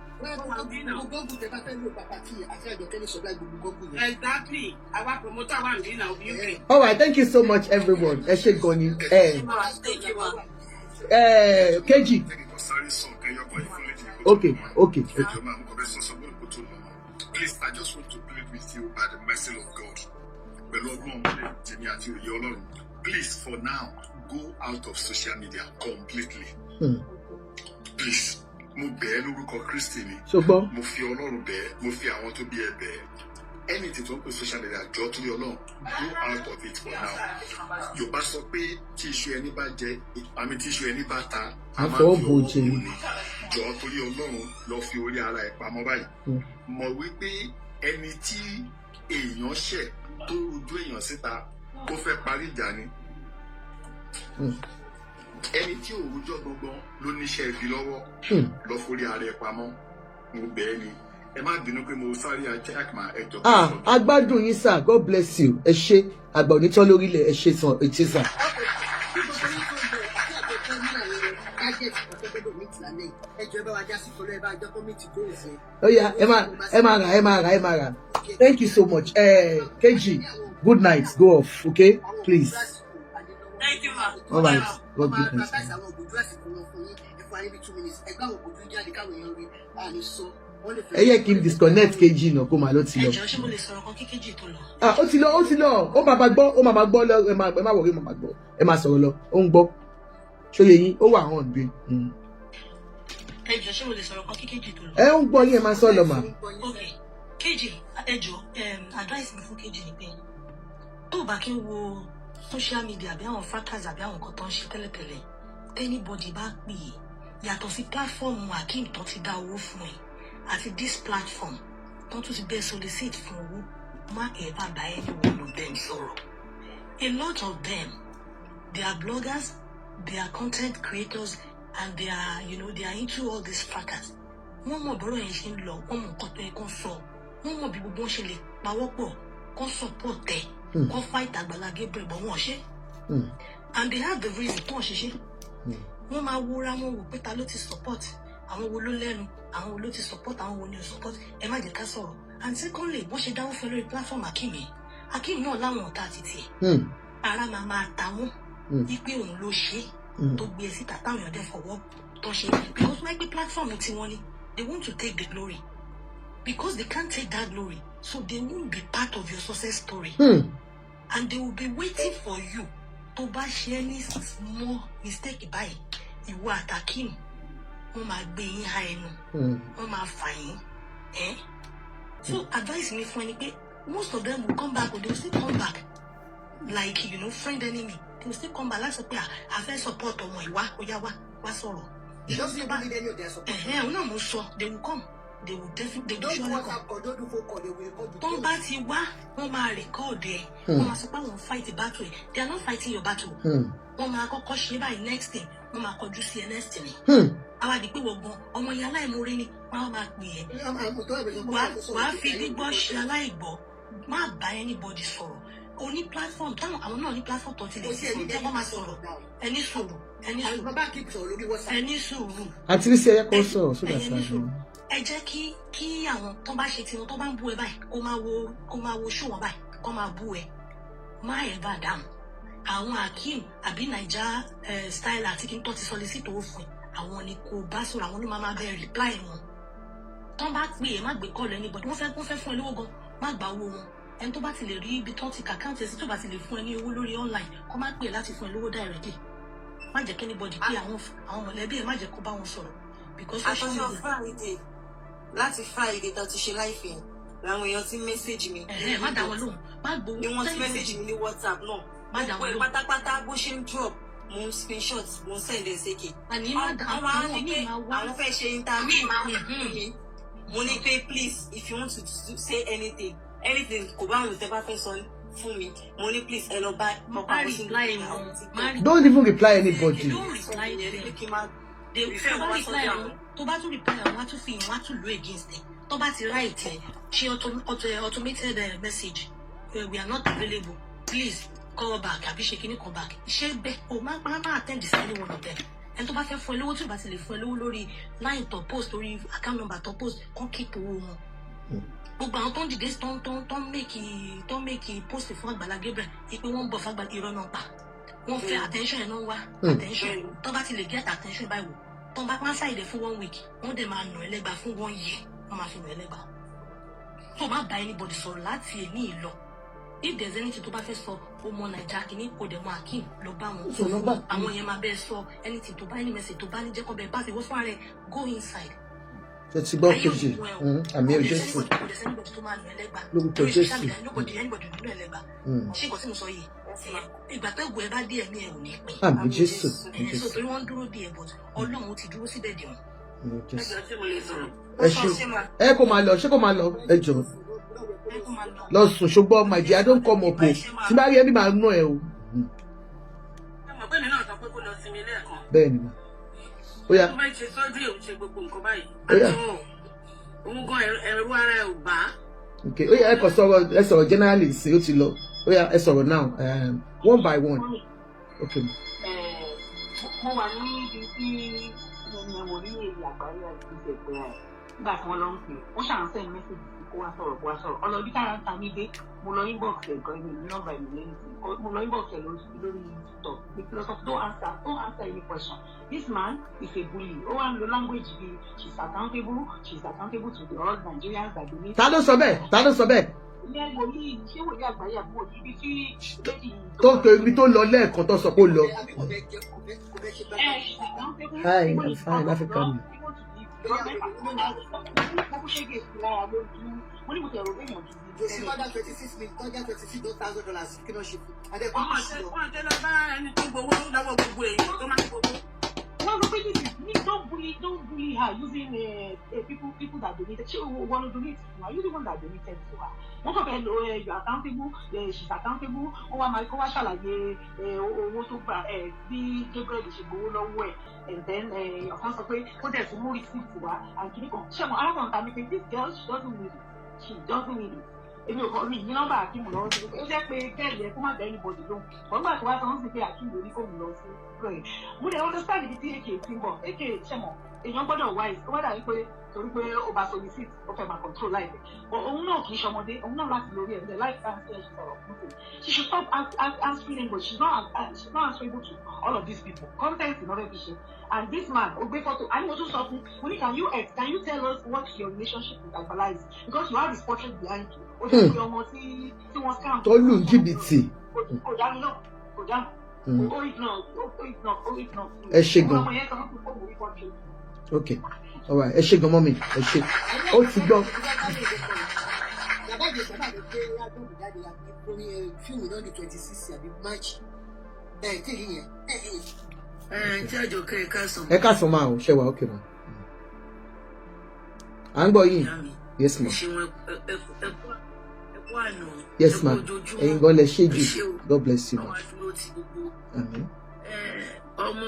gbogbo tẹ bá fẹ́ lò pàpà tí àti àjọkẹ́ ní sọ́gbà gbogbo gbogbo yẹn. exactly àwa promoter wà ní ìlà òbí òkè. All right, thank you so much everyone. Ẹ ṣé gan ni. Kejì. Okay. Please, I just want to plead with you by the mercy of God. Please, for now, go out of social media completely. Please. Mo bẹ̀ lórúkọ Kristi ni. Ṣùgbọ́n. Mo fi Ọlọ́run bẹ̀, mo fi àwọn tó bí ẹ bẹ̀. Anything tó ń pè social media jọ torí Ọlọ́run, go out of it for now. Yorùbá sọ pé tí iṣu ẹni bá jẹ, àmì tí iṣu ẹni bá ta, a máa fi ọwọ́ bò ní. Jọ torí Ọlọ́run lọ fi orí ara ẹ̀ pamọ́ báyìí. Mọ̀ wípé ẹni tí èèyàn ṣẹ̀ tó rojú èèyàn síta kó fẹ́ parí ìjà ni. Ẹni tí òwújọ́ gbọ̀ngbọ̀n ló níṣẹ́ ibi lọ́wọ́ lọ forí ara ẹ̀ pamọ́. Mo bẹ̀ ẹ́ ni ẹ má bínú pé mo sáré àjẹkùmá ẹjọ́. Agbádùn yín sir, God bless you. Ẹ ṣé àgbà onítọ́ lórílẹ̀ ẹ ṣé sàn etí sà. Oh yeah, ẹ máa rà. Thank you so much. Kejì, good night, go off, okay? Please. Thank you, ma. All right, God bless you. Ẹ yẹ kí n disconnect Kejì náà kó máa lọ ti lọ. Ẹjọ́ ṣé mo lè sọ̀rọ̀ kan kí Kejì tó lọ? Ó ti lọ. Ó máa gbọ́ lọ, ẹ má wọrí, máa gbọ́. Ẹ máa sọ̀rọ̀ lọ, ó ń gbọ́. Ṣóyè yín, ó wà hàn bí. Ẹjọ́ ṣé mo lè sọ̀rọ̀ kan kí Kejì tó lọ? Ẹ ń gbọ́ yín, ẹ máa sọ lọ mà. Okay, Kejì, ẹjọ́, advice mi fún Kejì ni pé tó o bá kí n wo social media àbí àwọn fracas àbí àwọn nǹkan tó ń ṣe tẹ́lẹ̀tẹ́lẹ̀, anybody bá pè é yàtọ̀ sí platform Akeem tó ti dá owó fún ẹ àti this platform tó tún ti bẹ́ẹ̀ solicit fún owó má ever bá any one of them sọ̀rọ̀. A lot of them, they are bloggers, they are content creators, and they are into all these fracas. Wọ́n mọ̀ bọ́rọ̀ yẹn ṣe ń lọ, wọ́n mọ̀ nǹkan tó yẹ kó sọ, wọ́n mọ̀ bí gbogbo wọn ṣe lè pawọ́pọ̀ kó support ẹ̀ kó fight Agbala Gabriel bọ̀ wọ́n ṣe. And they have the reason tó ń ṣiṣẹ́. Wọ́n máa wúra wọn wò pé ta ló ti support, àwọn wo ló lẹ́nu, àwọn wo ló ti support, àwọn wo ni ò support, ẹ má jẹ́ ká sọ̀rọ̀. And secondly, wọ́n ṣe dáwọ́ fẹ́ lórí platform Akeem yẹn. Akeem náà láwọn ọ̀tá àti tiẹ̀. Ara máa ta wọ́n wípé òun ló ṣe tó gbé e síta táwọn èèyàn dẹ̀ fọwọ́ tó ṣe. Because wọ́n gbé platform tí wọ́n ní, they want to take the glory. Because they can't take that glory, so they won't be part of your success story. And they will be waiting for you to bá ṣe any small mistake báyìí. Ìwọ àti Akeem, wọ́n máa gbé yín ha ẹnu, wọ́n máa fà yín. So advice mi fún ẹni pé most of them will come back, or they will still come back like friend enemy. They will still come back láti sọ pé a fẹ́ support ọmọ ìwá oyá wá sọ̀rọ̀. You don't see any of their support. Ọ̀nà mo sọ, they will come. They will definitely don't do WhatsApp call, don't do phone call, they will record. Tó bá ti wá, wọ́n máa record ẹ̀. Wọ́n máa sọ pé àwọn fight the battle. They are not fighting your battle. Wọ́n máa kọ́kọ́ ṣe báyìí next thing. Wọ́n máa kọjú sí ẹ next thing. Àwa di pé wọ́n gan ọmọ ìyá aláìmoore ni wọ́n máa pè é. Wàá fi gbígbọ́ ṣe aláìgbọ́. Má bá anybody sọ̀rọ̀. O ní platform táwọn àwọn náà ní platform tó ti lè ṣe tí wọ́n máa sọ̀rọ̀. Ẹni sùúrù. Àti ní sí ẹyẹ kan sọ̀rọ̀ sódà sáà. Ẹ jẹ́ kí àwọn tó bá ṣe tiwọn tó bá ń bú ẹ báyìí kó máa wo ṣó wọn báyìí kó máa bú ẹ. Má ẹ̀ bá dáhùn. Àwọn Akeem àbí Naija style àti kí n tó ti solicit owó fún ẹ. Àwọn ni kò bá sọ̀rọ̀, àwọn ló máa bẹ reply wọn. Tó bá pè é má gbé call anybody, wọ́n fẹ́ fún ẹ lówó gan, má gba owó wọn. Ẹni tó bá ti lè rí ibi tó ti kàkáǹtì sí tó bá ti lè fún ẹ ní owó lórí online, kó má pè é láti fún ẹ lówó directly. Má jẹ́ kí anybody pé àwọn mọ̀lẹ́bí ẹ má jẹ́ kó bá wọn sọ̀rọ̀. Because àtọ́jọ́ Friday láti Friday tó ti ṣe láìpẹ́ làwọn èèyàn ti message mi. Má dá wọn lóhùn, má gbowó. Ni wọ́n ti message mi ní WhatsApp náà. Má dá wọn lóhùn. Pátápátá bó ṣe ń drop mo ń screenshot mo ń send ẹ̀ sékè. Àní má dá wọn lóhùn. Àwọn fẹ́ ṣe interview mi. Mo ní pé please if you want to say anything kò bá àwọn tẹ́ bá fẹ́ sọ fún mi mo ní please ẹ lọ bá ọkọ àwọn sí Don't even reply anybody. Don't reply them. They reply àwọn tó bá tún reply àwọn wá tún fi ìwọ́n á tún lò against them. Tó bá ti write ẹ̀ ṣe automated message we are not available please call back àbí ṣe kíní call back. Ṣé bẹ́ẹ̀ o máa attend sí any one of them. Ẹni tó bá fẹ́ fún ẹ lówó tí o bá ti lè fún ẹ lówó lórí line tó post lórí account number tó post kàn keep owó wọn. Gbogbo àwọn tó ń dìde tó ń make post fún Agbala Gabriel pé wọ́n ń bọ̀ fún Agbala irọ́ náà pa. Wọ́n fẹ́ attention ẹ̀ náà wá attention tó bá ti lè get attention báyìí wò tó bá wọ́n ṣàìdẹ̀ fún 1 week wọ́n dẹ̀ máa nù ẹ́ lẹ́gbàá fún 1 year wọ́n máa fi nù ẹ́ lẹ́gbàá. Tó má bá anybody sọ̀rọ̀ láti èní ìlọ. If there's anything tó bá fẹ́ sọ ọmọ Naija kìíní kò dẹ̀ mọ Akin lọ bá wọn sọ fún àwọn yẹn máa bẹ́ẹ̀ sọ anything tó bá any message tó bá ní jẹ́ kọ́ bẹ́ẹ̀ bá fi wọ́n fún ààrẹ go inside. Ṣé ti gbọ́ kejì? Àmì ò Jésù. Lórúkọ Jésù. Ṣé nǹkan tí mo sọ yìí? Ìgbà tó gbọ́ ẹ bá dé ẹ̀mí ẹ̀ ò ní pín. Àmì Jésù. So torí wọ́n dúró bí ẹ̀ but Ọlọ́run ti dúró síbẹ̀ dì wọ́n. Ẹ ṣe ẹ kó máa lọ ṣé kó máa lọ ẹ jọ lọ sùn ṣùgbọ́n my dear don't come up o tí bá rí ẹni máa ná ẹ o. Bẹ́ẹ̀ ni ma. Ó yá. Okay, ó yá ẹ kọ sọ̀rọ̀ generally sí ó ti lọ. Ó yá ẹ sọ̀rọ̀ now one by one. Okay. Mo wà ní ibi tí mo ní èyí àgbáyé àti ìṣẹ̀gbẹ́ ẹ̀ nígbà tí wọ́n lọ ń pè wọ́n ṣàn send message sí kó wá sọ̀rọ̀ ọlọ́bí tára ń ta mí dé mo lọ inbox ẹ̀ gan ní nọ́mbà ìlú lẹ́yìn mo lọ inbox ẹ̀ lórí TikTok the philosopher don't answer any question. This man is a bully. Ó wá ń lo language bíi she's accountable to the all Nigerians that donate. Ta ló sọ bẹ́ẹ̀? Ilé wòlíì ṣé wòlíì àgbáyé àbúrò ibi tí ibi tó lọ lẹ́ẹ̀kan tó sọ pé ó lọ. Hi, I'm fine, African. Don't bully her using people that donated. She want to donate to her. You the one that donated to her. One of them, you're accountable. She's accountable. Oh, my gosh, ṣàlàyé owó tó gbà bí Gabriel ṣe gbowó lọ́wọ́ ẹ̀. And then your friend sọ pé ó dẹ̀ fún more receipt to her. And kìíní kan ṣé mo arákùnrin ta mi pé this girl she doesn't need it. She doesn't need it. Èmi ò kọ́ mi ní nọ́mbà Akim lọ́wọ́ sí pé ó jẹ́ pé kẹ́ẹ̀lì ẹ̀ kó má bẹ anybody lóhùn. Wọ́n gbà tó wá sọ wọ́n sì pé Akim ló ní kó mi lọ sí rẹ̀. Mo dẹ̀ understand ibi tí AK ti ń bọ̀. AK ṣẹ̀mọ̀ èèyàn gbọ́dọ̀ wise ó wá dàbí pé torí pé ó bá solicit ó fẹ́ máa control life òun náà kì í ṣọmọdé òun náà láti lórí ẹ̀ life science ẹ̀ ṣe sọ̀rọ̀ fún mi she should stop answering anybody she's not answerable to all of these people content in order to ṣe and this man ó gbé photo àní mo tún sọ fún mo ní can you tell us what your relationship with Agbala is because you have his portrait behind you ó jẹ́ pé ọmọ tí wọ́n scam tó lù jìbìtì kò dá mi náà kò dá ẹ ṣe gan. Okay, all right. Ẹ ṣé gan mọ́mì, ẹ ṣé. Ó ti gbọ́. Ẹ káàsán máa ò ṣe wà ókè mà. À ń gbọ́ yìí. Yes ma. Yes ma. Ẹ̀yin gan lẹ ṣé jù. God bless you ma. Àmín. Ọmọ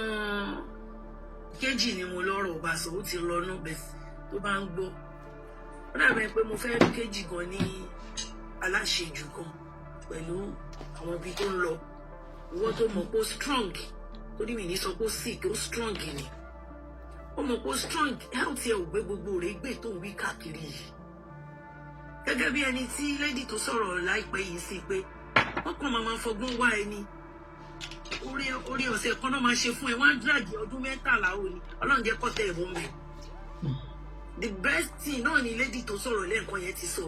kejì ni mo lọ́rọ̀ ọba sọ ó ti lọ́nà bẹ́ẹ̀ tó bá ń gbọ́ ó dàbẹ̀ pé mo fẹ́ rí kejì gan ní aláṣejù kan pẹ̀lú àwọn ibi tó ń lọ ìwọ tó mọ̀ pé ó strong torí mi ní sọ pé ó sick ó strong ni ó mọ̀ pé ó strong health ẹ̀ ò gbé gbogbo rẹ̀ gbé tó ń wí káàkiri yìí gẹ́gẹ́ bí ẹni tí lady tó sọ̀rọ̀ láìpẹ́ yìí sí pé wọ́n kàn máa fọgbọ́n wá ẹni orí ọ̀sẹ̀ kan náà máa ṣe fún ẹ wọ́n á díràjì ọdún 13 òní ọlọ́run jẹ́ kọ́tẹ́ ẹ̀bùn mi. The best thing náà ni lady tó sọ̀rọ̀ lẹ́ẹ̀kan yẹn ti sọ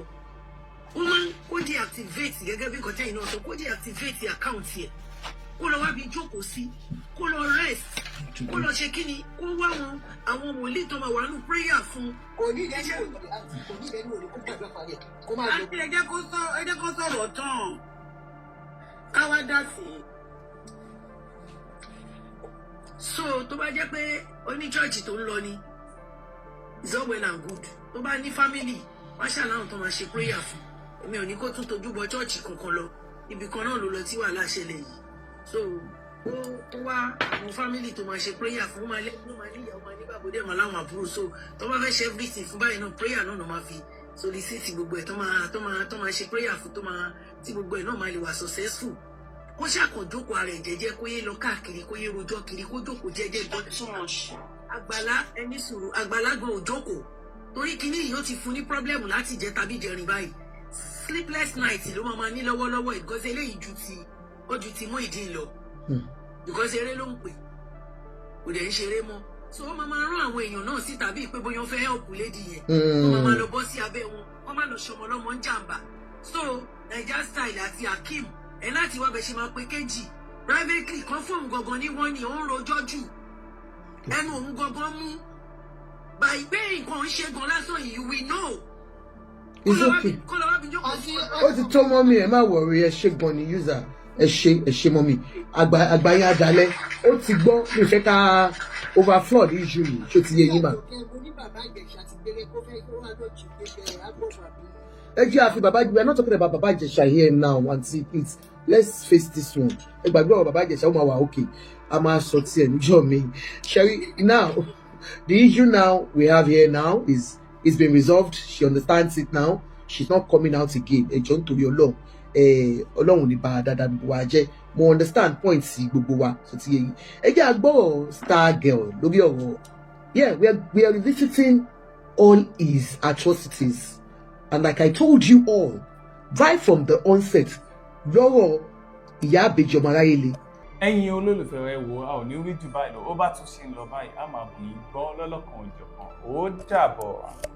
ó máa ń kó deactivate gẹ́gẹ́ bí nǹkan tẹ́yìn náà sọ kó deactivate account yẹ kó lọ wábi jókòó sí kó lọ rest kó lọ ṣe kíni kó wá àwọn wòlíì tó máa wà nù prayer fún. kò ní ìdẹ́sẹ̀ kò ní ìdẹ́nu òní kó gbàgbọ́ parí ẹ̀ kó máa lọ. àti ẹ jẹ́ kó sọ̀rọ̀ tán káwá dá sí i. So tó bá jẹ́ pé oní church tó ń lọ ni it's all well and good tó bá ní family wá ṣàlàyé tó máa ṣe prayer fún èmi ò ní kó tún tojú bọ church kankan lọ ibì kan náà ló lọ tí wàhálà ṣẹlẹ̀ yìí so ó wá àwọn family tó máa ṣe prayer fún máa lẹ́yìn ló máa ní ìyàwó máa ní bàbá dẹ̀ máa láwọn àbúrò so tó bá fẹ́ ṣe everything fún báyìí náà prayer náà ló máa fi solicit gbogbo ẹ̀ tó máa ṣe prayer fún tí gbogbo ẹ̀ náà máa lè wà successful kó ṣàkànjókòó ara ẹ̀ jẹ́jẹ́ kó yé lọ káàkiri kó yé rojọ́ kiri kó jókòó jẹ́jẹ́ ìbọn Àgbàlá ẹni sùúrù Àgbàlá gan ò jókòó torí kíní yìí ó ti fún ní problem láti jẹ tàbí jẹrin báyìí sleepless night ló máa ní lọ́wọ́lọ́wọ́ ìgọ́sẹ̀ eléyìí ju ti mú ìdí lọ ìgọ́sẹ̀ eré ló ń pè kò dẹ̀ ń ṣeré mọ́ so wọ́n máa rán àwọn èèyàn náà sí tàbí pé bóyá wọ́n fẹ́ help lady yẹn wọ́n máa lọ bọ́ sí abẹ́ wọn wọ́n máa lọ ṣọmọ lọ́mọ ń jàǹbá so Naija Style àti Akeem ẹ̀ láti wá bẹ̀ ṣe máa pe kéjì privately kan fóun gangan ní wọ́n ní ó ń rojọ́ jù ẹnu òun gangan mú báyìí pé nǹkan ń ṣe gan lásán yìí we know. It's okay. Ó ti tó mọ́ mi ẹ̀ má wọ̀rí ẹ ṣe gan ni user ẹ ṣe mọ́ mi àgbáyé adalẹ̀ ó ti gbọ́ mi fẹ́ ká overflow the issue yìí ṣó ti yé yín mà. Ẹ jẹ́ àfi bàbá we are not talking about Baba Ijesha here now aunty please let's face this one. Ẹ gbàgbé ọ̀rọ̀ Baba Ijesha ó máa wà okay a máa sọ tiẹ̀ níjọ́ mi. Sherry now the issue now we have here now is it's been resolved. She understands it now. She's not coming out again. Ẹjọ́ nítorí Ọlọ́run ní bá dáadáa gbogbo wa jẹ́. Mo understand points gbogbo wa so ti yé yín. Ẹ jẹ́ àgbọ̀ star girl lórí ọ̀rọ̀. Yeah, we are revisiting all his atrocities. And like I told you all, right from the onset, lọ́rọ̀ ìyá àbèjì ọmọ aráyé le. Ẹ̀yin olólùfẹ́ rẹ̀ wo a ò ní rí jù báyìí lọ ó bá tún ṣe ń lọ báyìí a máa bù yín gbọ́ lọ́lọ́kan òjọ̀kan ó dàbọ̀.